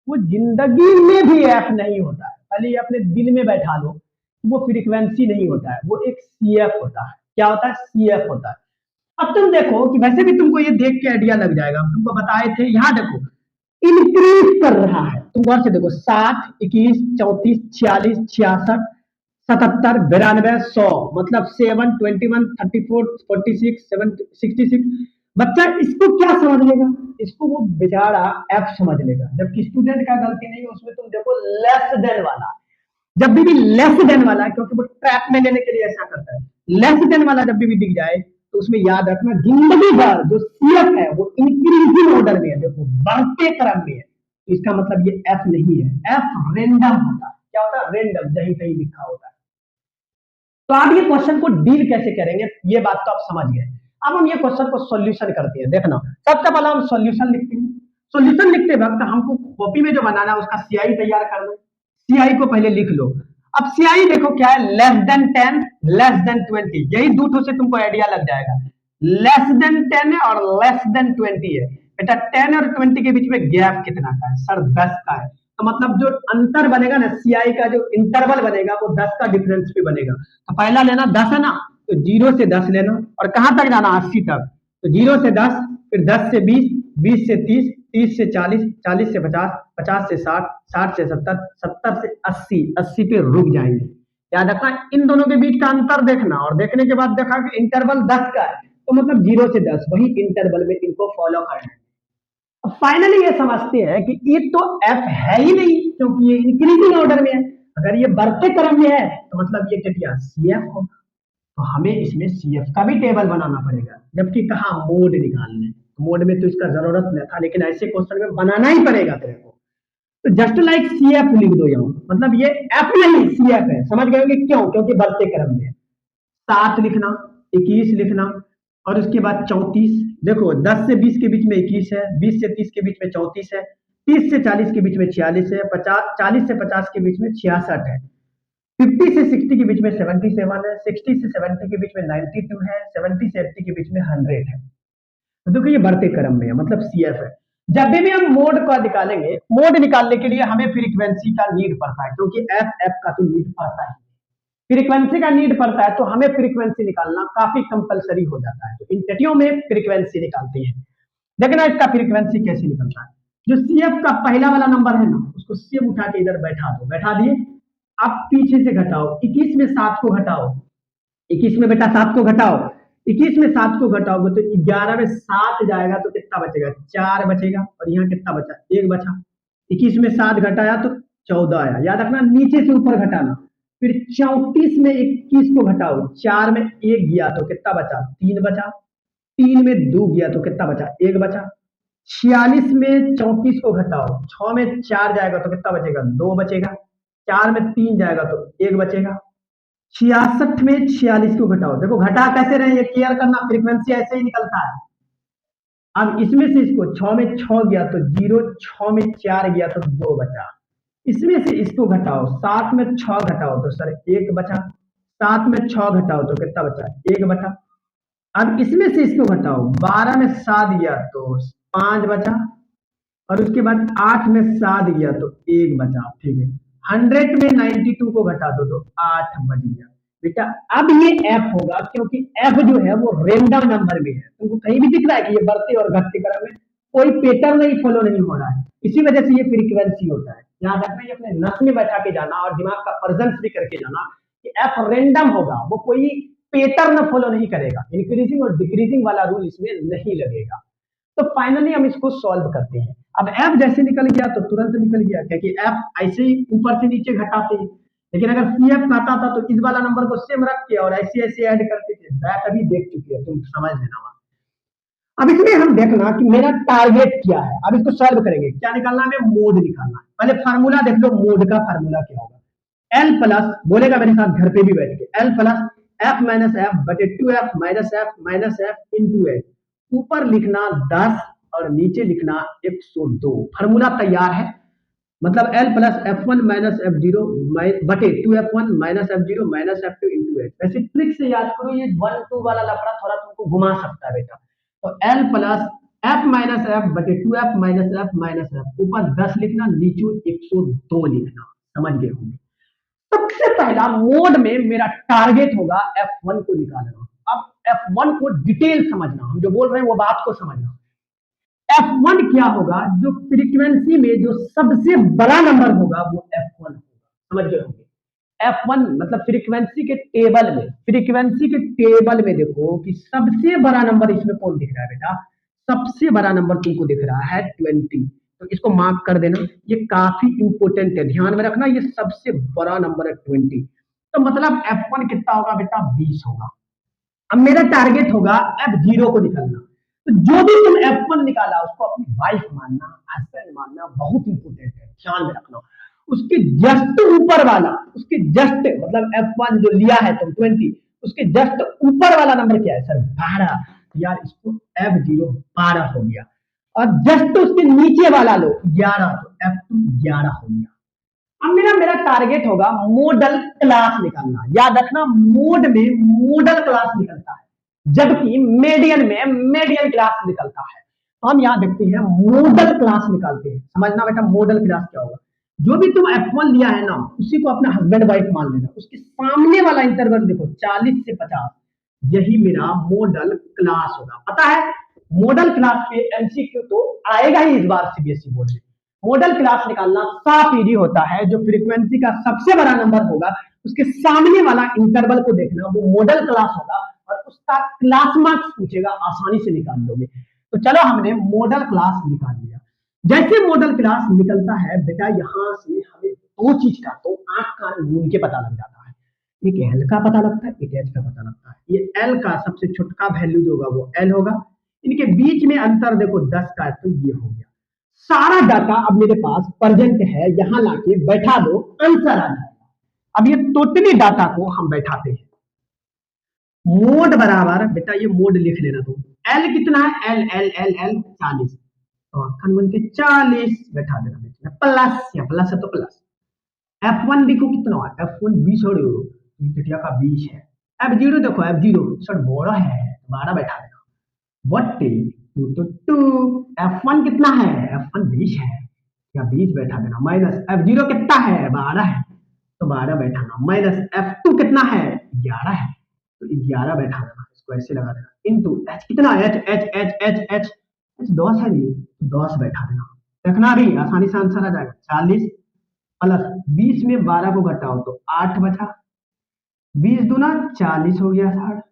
वो जिंदगी में भी एफ नहीं होता है। पहले ये अपने दिल में बैठा लो, वो फ्रीक्वेंसी नहीं होता है, वो एक सीएफ होता है। क्या होता है? सीएफ होता है। अब तुम देखो कि वैसे भी तुमको ये देख के आइडिया लग जाएगा, हम तुमको बताए थे। यहाँ देखो इंक्रीज कर रहा है, तुम गौर से देखो 60, 21, 34, 46, 66, 77, 92, 100, मतलब 7, 21, 34, 46, 7, 66, बच्चा इसको क्या समझ लेगा, इसको वो बेचारा एफ समझ लेगा, जबकि स्टूडेंट का गलती नहीं है उसमें। तुम देखो लेस देन वाला, जब भी लेस देन वाला, क्योंकि वो ट्रैप में लेने के लिए ऐसा करता है, लेस देन वाला जब भी दिख जाए तो उसमें याद रखना जिंदगी भर जो सीएफ है वो इंक्रीजिंग ऑर्डर में है, देखो बढ़ते क्रम में है, तो इसका मतलब ये एफ नहीं है, एफ रेंडम होता है। क्या होता है? रेंडम, कहीं कहीं लिखा होता है। तो आप ये क्वेश्चन को डील कैसे करेंगे, ये बात तो आप समझ गए। अब हम ये क्वेश्चन को सॉल्यूशन करते हैं। देखना, सबसे पहले हम सॉल्यूशन लिखते हैं। सॉल्यूशन लिखते वक्त हमको कॉपी में जो बनाना है उसका सीआई तैयार करना है। सीआई को पहले लिख लो। अब सीआई देखो क्या है, लेस देन 10, लेस देन 20, यही दो से तुमको आइडिया लग जाएगा। लेस देन 10 है और लेस देन 20 है। बेटा 10 और 20 के बीच में गैप कितना का है सर? 10 का है। तो मतलब जो अंतर बनेगा ना, सीआई का जो इंटरवल बनेगा वो 10 का डिफरेंस भी बनेगा। तो पहला लेना 10 है ना, तो 0 से 10 लेना और कहां तक जाना? 80 तक। तो 0 से 10, फिर 10 से 20, 20 से 30, 30 से 40, 40 से 50, 50 से 60, 60 से 70, 70 से 80, 80 पे रुक जाएंगे। याद रखना इन दोनों के बीच का अंतर देखना, और देखने के बाद देखा कि इंटरवल 10 का है, तो मतलब 0 से 10 वही इंटरवल में इनको फॉलो करना है। फाइनली ये समझते हैं कि ये तो एफ है ही नहीं, क्योंकि ये इंक्रीजिंग ऑर्डर में है। अगर ये बढ़ते क्रम में है तो मतलब ये क्या सीएफ होगा। तो हमें इसमें सीएफ का भी टेबल बनाना पड़ेगा, जबकि कहा मोड निकालने, मोड में तो इसका जरूरत नहीं था, लेकिन ऐसे क्वेश्चन में बनाना ही पड़ेगा तेरे को। तो जस्ट लाइक सीएफ लिख दो यहाँ, मतलब ये एफ नहीं सीएफ है। समझ गए क्यों? क्योंकि बढ़ते क्रम में है। 7 लिखना, 21 लिखना, और उसके बाद 34। देखो 10 से 20 के बीच में 21 है, 20 से 30 के बीच में 34 है, 30 से 40 के बीच में 46 है, 40 से 50 के बीच में 66 है, 50 से 60 के बीच में 77 है, 60 से 70 के बीच में 92 है, 70 से 80 के बीच में 100 है। तो देखो ये बढ़ते क्रम में है, मतलब सीएफ है। जब भी हम मोड का निकालेंगे, मोड निकालने के लिए हमें फ्रीक्वेंसी का नीड पड़ता है, क्योंकि एफ एफ का तो नीड पड़ता है, फ्रीक्वेंसी का नीड पड़ता है, तो हमें फ्रीक्वेंसी निकालना काफी कंपलसरी हो जाता है। तो इन टेटियों में फ्रीक्वेंसी निकालते हैं। देखना इसका फ्रीक्वेंसी कैसे निकलता है। जो सीएफ का पहला वाला नंबर है ना, उसको सीएफ उठा के इधर बैठा दो, बैठा दिए। अब पीछे से घटाओ, 21 में 7 को घटाओ, 21 में बेटा 7 को घटाओ, 21 में 7 को घटाओगे तो 11 में 7 जाएगा तो कितना बचेगा? 4 बचेगा, और यहाँ कितना बचा? 1 बचा। 21 में 7 घटाया तो 14 आया। याद रखना नीचे से ऊपर घटाना। फिर 34 में 21 को घटाओ, 4 में 1 गया तो कितना बचा? 3 बचा। 3 में 2 गया तो कितना बचा? 1 बचा। 46 में 34 को घटाओ, 6 में 4 जाएगा तो कितना बचेगा? 2 बचेगा। 4 में 3 जाएगा तो 1 बचेगा। 66 में 46 को घटाओ, देखो घटा कैसे रहे ये क्लियर करना, फ्रीक्वेंसी ऐसे ही निकलता है। अब इसमें से इसको 6 में 6 गया तो 0, 6 में 4 गया तो 2 बचा। इसमें से इसको घटाओ, 7 में 6 घटाओ तो सर 1 बचा। 7 में 6 घटाओ तो कितना बचा? 1 बचा। अब इसमें से इसको घटाओ, 12 में 7 गया तो 5 बचा, और उसके बाद 8 में 7 गया तो 1 बचा। ठीक है, 100 में 92 को घटा दो तो 8 बच गया। बेटा अब ये एफ होगा, क्योंकि एफ जो है वो रेंडम नंबर में है। तुमको कहीं भी दिख रहा है कि ये बढ़ते और घटते क्रम में कोई पैटर्न नहीं फॉलो नहीं हो रहा है, इसी वजह से ये फ्रीक्वेंसी होता है। याद रखना, ये अपने नस में बैठा के जाना और दिमाग का प्रेजेंस भी करके जाना कि एफ रेंडम होगा, वो कोई पैटर्न फॉलो नहीं करेगा, इंक्रीजिंग और डिक्रीजिंग वाला रूल इसमें नहीं लगेगा। तो फाइनली हम इसको सॉल्व करते हैं। अब एफ जैसे निकल गया तो तुरंत निकल गया, क्योंकि एफ ऐसे ही ऊपर से नीचे घटाते हैं। लेकिन अगर सी एफ आता था तो इस वाला नंबर को सेम रख के और ऐसे ऐसे ऐड करते थे, बैक अभी देख चुके हैं, तुम समझ लेना। अब इसमें हम देखना कि मेरा टारगेट क्या है। अब इसको सॉल्व करेंगे, क्या निकालना है? मोड निकालना है। पहले फार्मूला देख लो, मोड का फार्मूला क्या होगा। एल प्लस, बोलेगा मेरे साथ घर पे भी बैठ के, L plus F minus F बटे 2f minus F into H. ऊपर लिखना 10 और नीचे लिखना 102। फार्मूला तैयार है, मतलब L plus F one minus F zero बटे 2f1 minus F zero minus F two into H. वैसे ट्रिक से याद करो, ये 1 2 वाला लफड़ा थोड़ा तुमको घुमा सकता है बेटा। तो L plus F minus F बटे 2f माइनस एफ, ऊपर 10 लिखना, नीचे 102 लिखना। समझ गए होंगे। सबसे पहला मोड में मेरा टारगेट होगा F1 को निकालना। अब F1 को डिटेल समझना, हम जो बोल रहे हैं वो बात को समझना। F1 क्या होगा? जो फ्रीक्वेंसी में जो सबसे बड़ा नंबर होगा वो F1 होगा। समझ गए होंगे। F1 मतलब फ्रीक्वेंसी के टेबल में देखो कि सबसे बड़ा नंबर इसमें कौन दिख रहा है बेटा, सबसे बड़ा नंबर तुमको दिख रहा है 20। तो इसको मार्क कर देना, ये काफी इंपोर्टेंट है, ध्यान में रखना, ये सबसे बड़ा नंबर है 20। तो मतलब F1 कितना होगा बेटा, 20 होगा। अब मेरा टारगेट होगा F0 को निकालना। तो जो भी तुम F1 निकाला उसको अपनी वाइफ मानना, हस्बैंड मानना, बहुत इंपोर्टेंट है, ध्यान में रखना। उसके जस्ट ऊपर वाला, उसके जस्ट मतलब F1 जो लिया है तुम 20, उसके जस्ट ऊपर वाला नंबर क्या है सर, 12। यार इसको F0 12 हो गया, और जस्ट उसके नीचे वाला लो 11, तो F2 11 हो गया। अब मेरा मेरा टारगेट होगा मॉडल क्लास निकालना, याद रखना मोड में मॉडल क्लास निकलता है, जबकि मीडियन में मीडियन क्लास निकलता है। तो हम यहाँ देखते हैं मॉडल क्लास निकालते हैं, समझना बेटा मॉडल क्लास क्या होगा। जो भी तुम F1 लिया है ना उसी को अपना हस्बैंड वाइफ मान लेना, उसके सामने वाला इंटरवल देखो 40 से 50, यही मेरा मॉडल क्लास होगा। पता है मॉडल क्लास पे एमसीक्यू तो आएगा ही इस बार सीबीएसई बोर्ड में। मॉडल क्लास निकालना साफ इजी होता है, जो फ्रीक्वेंसी का सबसे बड़ा नंबर होगा उसके सामने वाला इंटरवल को देखना, वो मॉडल क्लास होगा और उसका क्लास मार्क्स पूछेगा, आसानी से निकाल लोगे। तो चलो हमने मॉडल क्लास निकाल लिया। जैसे मॉडल क्लास निकलता है बेटा, यहाँ से हमें दो चीज का तो आंख कान मूंद के पता लग जाता है, एक एल का पता लगता है, एक एच का पता लगता है। ये एल का सबसे छोटका वैल्यू जो होगा वो एल होगा, इनके बीच में अंतर देखो 10 का है, तो ये हो गया। सारा डाटा अब मेरे पास प्रेजेंट है, यहां लाके बैठा दो, आंसर आ जाएगा। अब ये टोटली डाटा को हम बैठाते हैं, मोड बराबर बेटा ये मोड लिख लेना तुम, एल कितना है, एल एल एल एल 40, तो अखन बन के 40 बैठा देना बीच में, प्लस या प्लस है तो प्लस। F1 देखो कितना है, F1 20 और टिटिया का 20 है। F0 देखो, F0 सर बड़ा है, 12 बैठा देना, बट्टे 2 तो 2। F1 कितना है, F1 20 है, या 20 बैठा देना, माइनस F0 कितना है, 12 है, तो 12 बैठाना, माइनस F2 कितना है, 11 है, तो 11 बैठा देना, इसको ऐसे लगा देना, इनटू H कितना है, H H H H H H 10 है, ये 10 बैठा देना, देखना अभी आसानी से आंसर आ जाएगा। 40 प्लस 20 में 12 को घटाओ तो 8 बचा, 20 दूना 40 हो गया 60,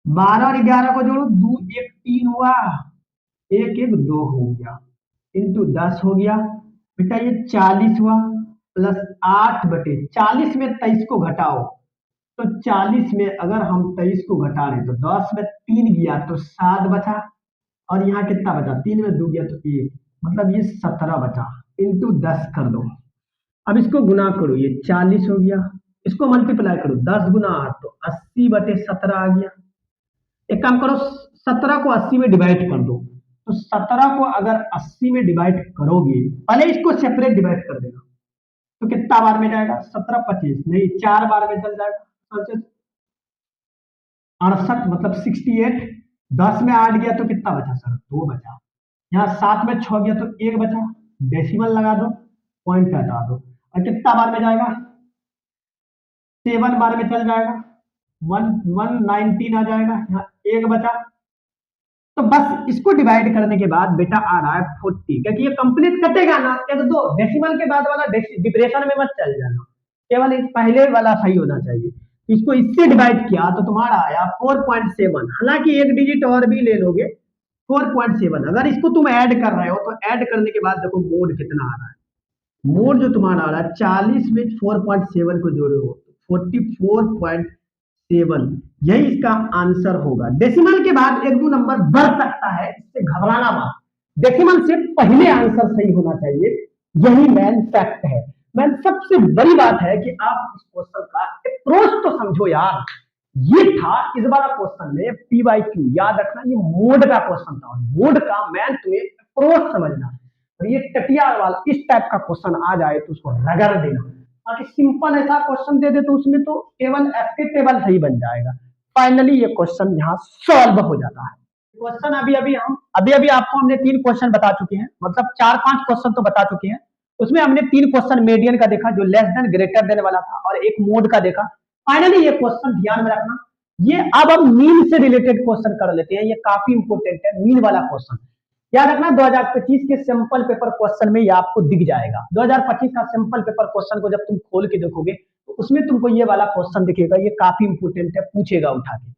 12 और 11 को जोड़ो 2 1 3 हुआ, 1 1 2 हो गया, इंटू 10 हो गया बेटा, ये 40 हुआ, प्लस 8 बटे 40 में 23 को घटाओ, तो 40 में अगर हम 23 को घटा रहे तो 10 में 3 गया तो 7 बचा, और यहाँ कितना बचा, 3 में 2 गया तो 1, मतलब ये 17 बचा, इंटू 10 कर दो। अब इसको गुना करो, ये 40 हो गया, इसको मल्टीप्लाई करो 10 गुना 8 तो 80 बटे 17 आ गया। एक काम करो 17 को 80 में डिवाइड कर दो, तो 17 को अगर 80 में डिवाइड करोगे, पहले इसको सेपरेट डिवाइड कर देना, तो कितना बार में जाएगा, 17 25 नहीं 4 बार में चल जाएगा, 68 मतलब 68, 10 में 8 गया तो कितना बचा सर, 2 बचा, यहाँ 7 में 6 गया तो 1 बचा, डेसिमल लगा दो, पॉइंट हटा दो, और कितना बार में जाएगा, 7 बार में चल जाएगा, 119 आ जाएगा, यहाँ 1 बचा। तो बस इसको डिवाइड करने के बाद बेटा आ रहा है 40, क्योंकि ये कंप्लीट कटेगा ना, एक दो डेसिमल के बाद वाला डिप्रेशन में मत चल जाना, केवल इस पहले वाला सही होना चाहिए। इसको इससे डिवाइड किया तो तुम्हारा आया 4.7, हालांकि एक डिजिट और भी ले लोगे 4.7। अगर इसको तुम ऐड कर रहे हो तो ऐड करने के बाद देखो मोड कितना आ रहा है, मोड जो तुम्हारा आ रहा है 40 में 4.7 को जोड़े हो 44.7, यही इसका आंसर होगा। डेसिमल के बाद एक दो नंबर बढ़ सकता है, इससे घबराना मत, डेसिमल से पहले आंसर सही होना चाहिए, यही मैन फैक्ट है। मैन सबसे बड़ी बात है कि आप इस क्वेश्चन का अप्रोच तो समझो यार, ये था इस वाला क्वेश्चन में PYQ, याद रखना ये मोड का क्वेश्चन था, मोड का मैन तुम्हें अप्रोच समझना, और ये टटिया वाला इस टाइप का क्वेश्चन आ जाए तो उसको रगड़ देना, बाकी सिंपल ऐसा क्वेश्चन दे दे तो उसमें तो केवल एफके टेबल सही बन जाएगा। फाइनली ये क्वेश्चन यहाँ सॉल्व हो जाता है। क्वेश्चन अभी अभी आपको हमने 3 क्वेश्चन बता चुके हैं, मतलब 4-5 क्वेश्चन तो बता चुके हैं, उसमें हमने 3 क्वेश्चन मीडियन का देखा जो लेस देन ग्रेटर देन वाला था, और एक मोड का देखा। फाइनली ये क्वेश्चन ध्यान में रखना, ये अब हम मीन से रिलेटेड क्वेश्चन कर लेते हैं, ये काफी इंपोर्टेंट है मीन वाला क्वेश्चन। याद रखना 2025 के सिंपल पेपर क्वेश्चन में ये आपको दिख जाएगा। 2025 का सिंपल पेपर क्वेश्चन को जब तुम खोल के देखोगे तो तो उसमें तुमको ये वाला क्वेश्चन दिखेगा, ये काफी इंपोर्टेंट है, पूछेगा उठा के।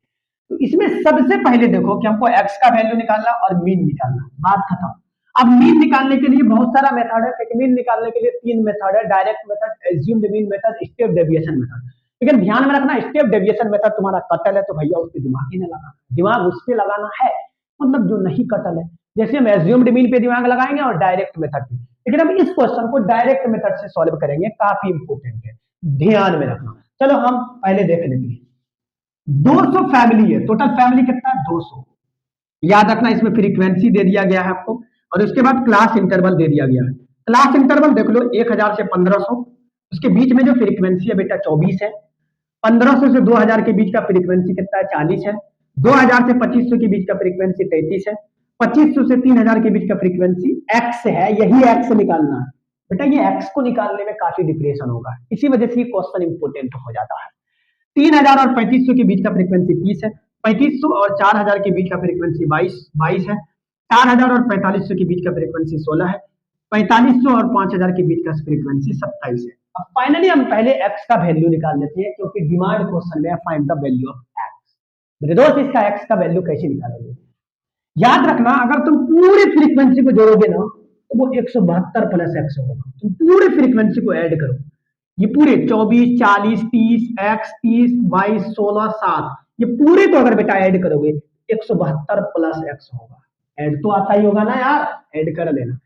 तो इसमें सबसे पहले देखो कि हमको एक्स का वैल्यू निकालना और मीन निकालना, बात खत्म। अब मीन निकालने के लिए बहुत सारा मेथड है, क्योंकि मीन निकालने के लिए 3 मेथड है, direct method, assumed mean method, step deviation method. लेकिन ध्यान में रखना, स्टेप डेविएशन मेथड तुम्हारा कटल है तो भैया उस पर दिमाग ही नहीं लगाना, दिमाग उस पर लगाना है मतलब जो नहीं कटल है। जैसे हम एज्यूम्ड मीन पे दिमाग लगाएंगे और डायरेक्ट मेथड पे, लेकिन हम इस क्वेश्चन को डायरेक्ट मेथड से सॉल्व करेंगे, काफी इंपोर्टेंट है, ध्यान में रखना। चलो हम पहले देख लेते हैं। 200 फैमिली है, टोटल फैमिली कितना है 200। याद रखना इसमें फ्रीक्वेंसी दे दिया गया है आपको, और उसके बाद क्लास इंटरवल दे दिया गया है। क्लास इंटरवल देख लो 1000 से 1500, उसके बीच में जो फ्रीक्वेंसी है बेटा 24 है। 1500 से 2000 के बीच का फ्रीक्वेंसी कितना है 40 है। 2000 से 2500 के बीच का फ्रीक्वेंसी 33 है। 2500 से 3000 के बीच का फ्रीक्वेंसी एक्स है, यही एक्स निकालना है बेटा। ये एक्स को निकालने में काफी डिप्रेशन होगा, इसी वजह से ये क्वेश्चन इंपोर्टेंट हो जाता है। 3000 और 3500 के बीच का फ्रीक्वेंसी 30 है। 3500 और 4000 के बीच का फ्रीक्वेंसी 22 है। 4000 और 4500 के बीच का फ्रीक्वेंसी 16 है। 4500 और 5000 के बीच का फ्रीक्वेंसी 27 है। अब फाइनली हम पहले एक्स का वैल्यू निकाल लेते हैं, क्योंकि डिमांड क्वेश्चन में find the value of x. मेरे दोस्त इसका एक्स का वैल्यू कैसे निकालेंगे? याद रखना, अगर तुम पूरी फ्रीक्वेंसी को जोड़ोगे ना तो वो 172 प्लस एक्स होगा। तुम पूरी फ्रीक्वेंसी को ऐड करो, ये पूरे 24, 40, 30, एक्स 30, 22, 16, 7, ये पूरे को अगर बेटा ऐड करोगे 172 प्लस एक्स होगा। ऐड तो आता ही होगा ना यार, ऐड कर लेना।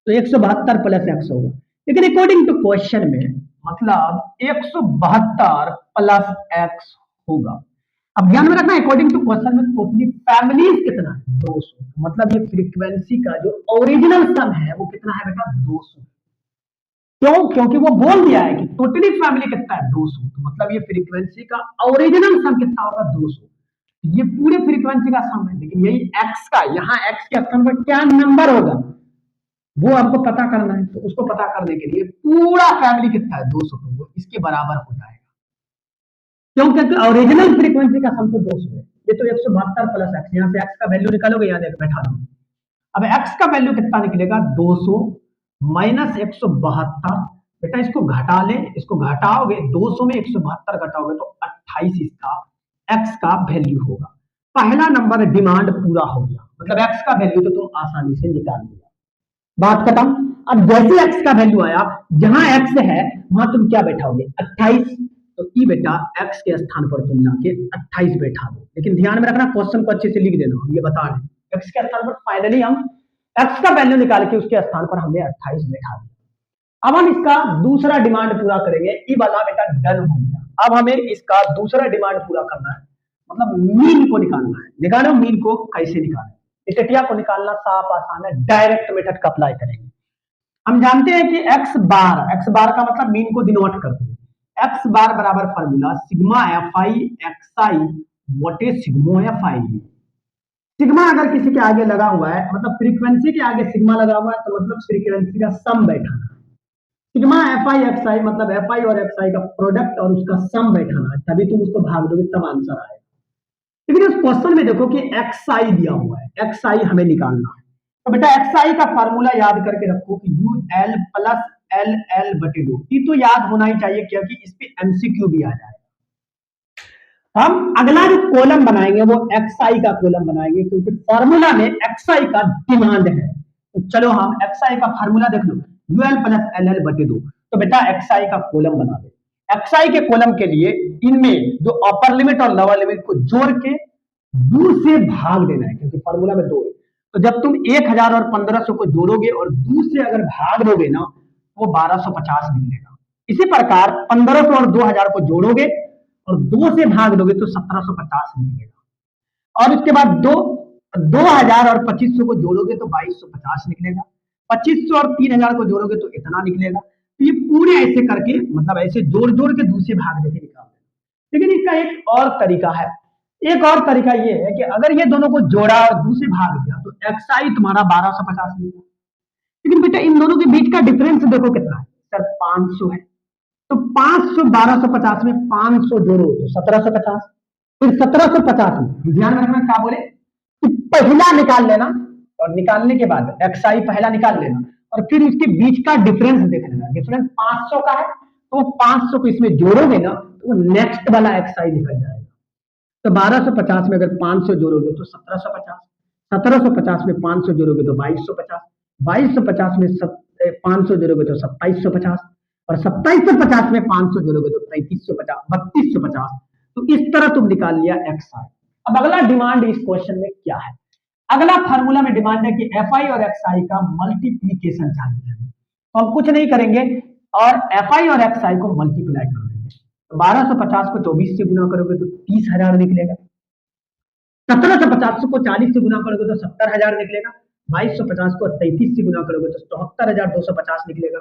तो 172 प्लस एक्स होगा, लेकिन अकॉर्डिंग टू क्वेश्चन में मतलब 172 प्लस एक्स होगा। अब ध्यान में रखना, अकॉर्डिंग टू क्वेश्चन में टोटली फैमिलीज कितना है 200, मतलब ये फ्रीक्वेंसी का जो ओरिजिनल सम है वो कितना है बेटा 200। क्यों? क्योंकि वो बोल दिया है कि टोटली फैमिली कितना है 200, तो मतलब ये फ्रीक्वेंसी का ओरिजिनल सम कितना होगा 200। ये पूरे फ्रीक्वेंसी का सम है, लेकिन यही एक्स का, यहाँ एक्स के स्थान पर क्या नंबर होगा वो आपको पता करना है। तो उसको पता करने के लिए पूरा फैमिली कितना है 200, तो वो इसके बराबर हो जाएगा। क्यों? क्योंकि ओरिजिनल फ्रीक्वेंसी का सम तो 200 है। ये तो 172 प्लस एक्स, यहाँ से एक्स का वैल्यू निकालोगे, यहाँ देख बैठा दो। अब एक्स का वैल्यू कितना निकलेगा 200 माइनस 172। बेटा इसको घटा ले, इसको घटाओगे 200 में 172 घटाओगे तो 28 इसका एक्स का वैल्यू होगा। पहला नंबर डिमांड पूरा हो गया, मतलब एक्स का वैल्यू तो तुम आसानी से निकाल लिया, बात खत्म। अब जैसे एक्स का वैल्यू आया, जहां एक्स है वहां तुम क्या बैठाओगे 28, तो ई बेटा एक्स के स्थान पर तुम लाके 28 बैठा दो। लेकिन ध्यान में रखना, क्वेश्चन को अच्छे से लिख देना, हम ये बता रहे हैं एक्स के स्थान पर फाइनली हम एक्स का वैल्यू निकाल के उसके स्थान पर हमने 28 बैठा दिया। अब हम इसका दूसरा डिमांड पूरा करेंगे, ई वाला बेटा डन हो गया। अब हमें इसका दूसरा डिमांड पूरा करना है, मतलब मीन को निकालना है। निकालो मीन को कैसे निकालें? स्टेटिया को निकालना साफ आसान है, डायरेक्ट मेथड का अप्लाई करेंगे। हम जानते हैं कि एक्स बार का मतलब मीन को डिनोट करते हैं। एक्स बार बराबर formula sigma f i x i वोटे सिग्मो एफ आई। सिग्मा अगर किसी के आगे लगा हुआ है, मतलब फ्रीक्वेंसी के आगे सिग्मा लगा हुआ है, तो मतलब फ्रीक्वेंसी का सम बैठाना है। सिग्मा एफ आई एक्स आई मतलब एफ आई और एक्स आई का प्रोडक्ट और उसका सम बैठाना है, तभी तुम उसको भाग दोगे तब आंसर आएगा। लेकिन उस क्वेश्चन में देखो कि एक्स आई दिया हुआ है, एक्स आई हमें निकालना है। तो बेटा एक्स आई का फार्मूला याद करके रखो कि you l plus l l बटे 2। ये तो याद होना ही चाहिए, क्योंकि इस पे एमसीक्यू भी आ जाएगा। हम अगला जो कॉलम बनाएंगे वो एक्स आई का कॉलम बनाएंगे, क्योंकि फॉर्मूला में एक्स आई का डिमांड है। तो चलो हम एक्स आई का फार्मूला देख लो, u l plus l l बटे 2। तो बेटा एक्स आई का कॉलम बना दे। एक्स आई के कॉलम के लिए इनमें जो अपर लिमिट और लोअर लिमिट को जोड़ के 2 से भाग देना है, क्योंकि फॉर्मूला में 2 है। तो जब तुम 1000 और 1500 को जोड़ोगे और 2 से अगर भाग दोगे ना, वो 1250 निकलेगा। इसी प्रकार 1500 और 2000 को जोड़ोगे और 2 से भाग दोगे तो 1750 निकलेगा। और उसके बाद 2000 और 2500 को जोड़ोगे तो 2250 निकलेगा। 2500 और 3000 को जोड़ोगे तो इतना निकलेगा। तो ये पूरे ऐसे करके, मतलब ऐसे जोड़ जोड़ के दूसरे भाग देके निकाल देना। लेकिन इसका एक और तरीका है। एक और तरीका ये है कि अगर ये दोनों को जोड़ा और दूसरे भाग दिया तो एक्स आई तुम्हारा 1250 मिलेगा। लेकिन बेटा इन दोनों के बीच का डिफरेंस देखो कितना है सर, 500 है। तो 500 1250 में 500 जोड़ो तो 1750। फिर 1750 में ध्यान रखना क्या बोले कि पहला निकाल लेना, और निकालने के बाद एक्स आई पहला निकाल लेना और फिर उसके बीच का डिफरेंस देख लेना। डिफरेंस 500 का है तो वो 500 को इसमें जोड़ोगे ना तो वो नेक्स्ट वाला एक्सआई निकल जाएगा। तो 1250 में अगर 500 जोड़ोगे तो 1750, 1750 में 500 जोड़ोगे तो 2250, 2250 में 500 जोड़ोगे तो 2750, और 2750 में 500 जोड़ोगे तो 3350, 3250। तो इस तरह तुम निकाल लिया एक्स आई। अब अगला डिमांड इस क्वेश्चन में क्या है? अगला फार्मूला में डिमांड है कि एफ आई और एक्स आई का मल्टीप्लीकेशन चाहिए। तो हम कुछ नहीं करेंगे और एफ आई और एक्स आई को मल्टीप्लाई कर देंगे। तो 1250 को 24 से गुना करोगे तो 30,000 निकलेगा। 1750 को 40 से गुना करोगे तो 70,000 निकलेगा। 2250 को 33 से गुना करोगे तो 74,250 निकलेगा।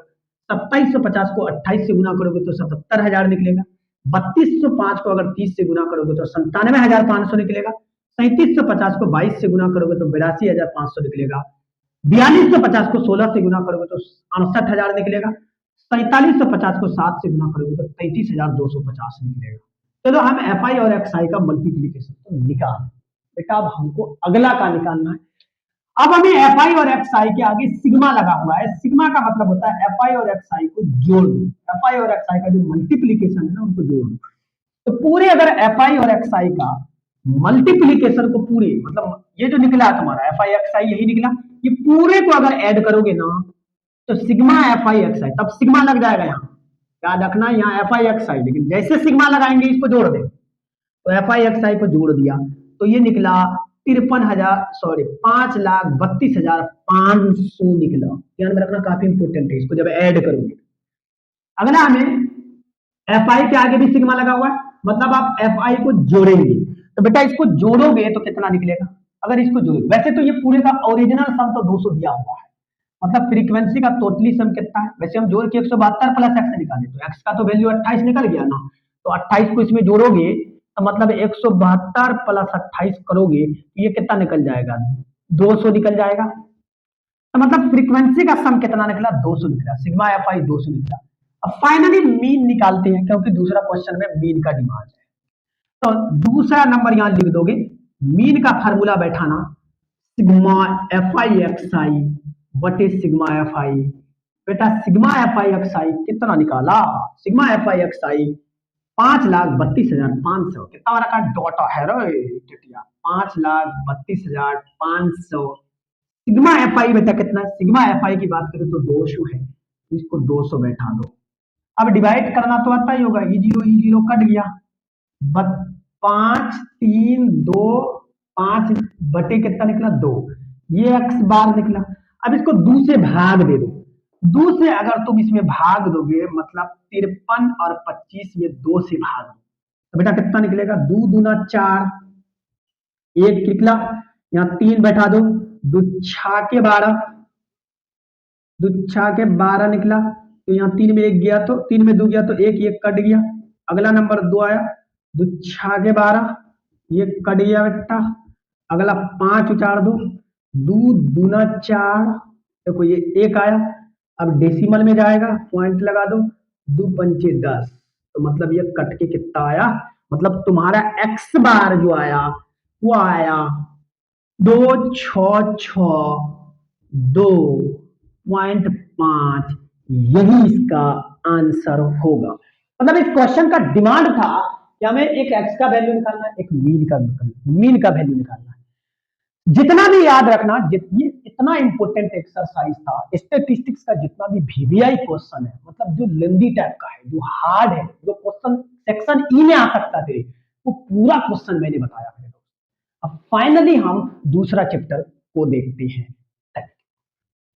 2750 को 28 से गुना करोगे तो 77,000 निकलेगा। 3205 को अगर 30 से गुना करोगे तो 97,500 निकलेगा। 3750 को 22 से गुना करोगे तो 82,500 निकलेगा। 4250 को 16 से गुना करोगे तो 68,000 निकलेगा। 4750 को 7 से गुना करोगे तो 33,250 निकलेगा। चलो हम एफ आई और एक्स आई का मल्टीप्लीकेशन तो निकाल बेटा। अब हमको अगला का निकालना है। अब हमें एफ आई और एक्स आई के आगे सिग्मा लगा हुआ है। सिग्मा का मतलब होता है एफ आई और एक्स आई को जोड़ दो। एफ आई और एक्स आई का जो मल्टीप्लीकेशन है ना उनको जोड़ दो। तो पूरे अगर एफ आई और एक्स आई का मल्टीप्लीकेशन को पूरे मतलब ये जो निकला तुम्हारा एफ आई एक्स आई यही निकला, ये पूरे को अगर ऐड करोगे ना तो सिग्मा एफ आई एक्स आई, तब सिग्मा लग जाएगा। यहाँ याद रखना यहाँ एफ आई एक्स आई, लेकिन जैसे सिग्मा लगाएंगे इसको जोड़ दे। तो एफ आई एक्स आई को जोड़ दिया तो ये निकला 5,32,500 निकला। ध्यान में रखना काफी इंपोर्टेंट है इसको जब ऐड करोगे। अगला हमें एफ आई के आगे भी सिग्मा लगा हुआ है, मतलब आप एफ आई को जोड़ेंगे। तो बेटा इसको जोड़ोगे तो कितना निकलेगा? अगर इसको जोड़ोगे, वैसे तो ये पूरे का ओरिजिनल सम तो 200 दिया हुआ है, मतलब फ्रीक्वेंसी का टोटली सम कितना है? वैसे हम जोड़ के 172 प्लस एक्स निकाले तो एक्स का तो वैल्यू 28 निकल गया ना। तो 28 को इसमें जोड़ोगे तो मतलब 172 प्लस 28 करोगे तो ये कितना निकल जाएगा? 200 निकल जाएगा। तो मतलब फ्रीक्वेंसी का सम कितना निकला? 200 निकला। सिग्मा एफ आई 200 निकला। अब फाइनली मीन निकालते हैं क्योंकि दूसरा क्वेश्चन में मीन का डिमांड है। तो दूसरा नंबर यहां लिख दोगे। मीन का फार्मूला बैठाना सिग्मा एफ आई एक्स आई बटे सिग्मा एफ आई। बेटा सिग्मा एफ आई एक्स आई कितना निकाला? सिग्मा एफ आई एक्स आई 5,32,500। कितना रखा? डॉट है रे टिटिया, 5,32,500। सिग्मा एफ आई बेटा कितना? सिग्मा एफ आई की बात करें तो 200 है, इसको 200 बैठा दो। अब डिवाइड करना तो आता ही होगा, ये जीरो कट गया। 5 3 2 5 बटे कितना निकला? 2। ये एक्स बार निकला। अब इसको 2 से भाग दे दो। 2 से अगर तुम इसमें भाग दोगे मतलब 53 और 25 में 2 से भाग दो तो बेटा कितना निकलेगा? 2 दूना 4, 1 निकला। यहाँ 3 बैठा दो, 2 छा के 12, 2 छा के 12 निकला। तो यहाँ 3 में 1 गया तो 3 में 2 गया तो 1 1 कट गया। अगला नंबर 2 आया, 2 छा के 12, ये कट गया बेटा। अगला 5 उचार दो, 2 दूना 4, देखो ये 1 आया। अब डेसिमल में जाएगा, पॉइंट लगा दो, 2 पंचे 10। तो मतलब ये कट के कितना आया? मतलब तुम्हारा एक्स बार जो आया वो आया 2,6,6,2.5। यही इसका आंसर होगा। मतलब इस क्वेश्चन का डिमांड था कि हमें एक एक्स का वैल्यू निकालना है, एक मीन का वैल्यू निकालना है। जितना भी याद रखना, ये इतना इंपॉर्टेंट एक्सरसाइज था। स्टैटिस्टिक्स का जितना भी वीवीआई क्वेश्चन है, मतलब जो लेंदी टाइप का है, जो हार्ड है, जो क्वेश्चन सेक्शन ई में आ सकता थे, वो पूरा क्वेश्चन मैंने बताया है। अब फाइनली हम दूसरा चैप्टर को देखते हैं।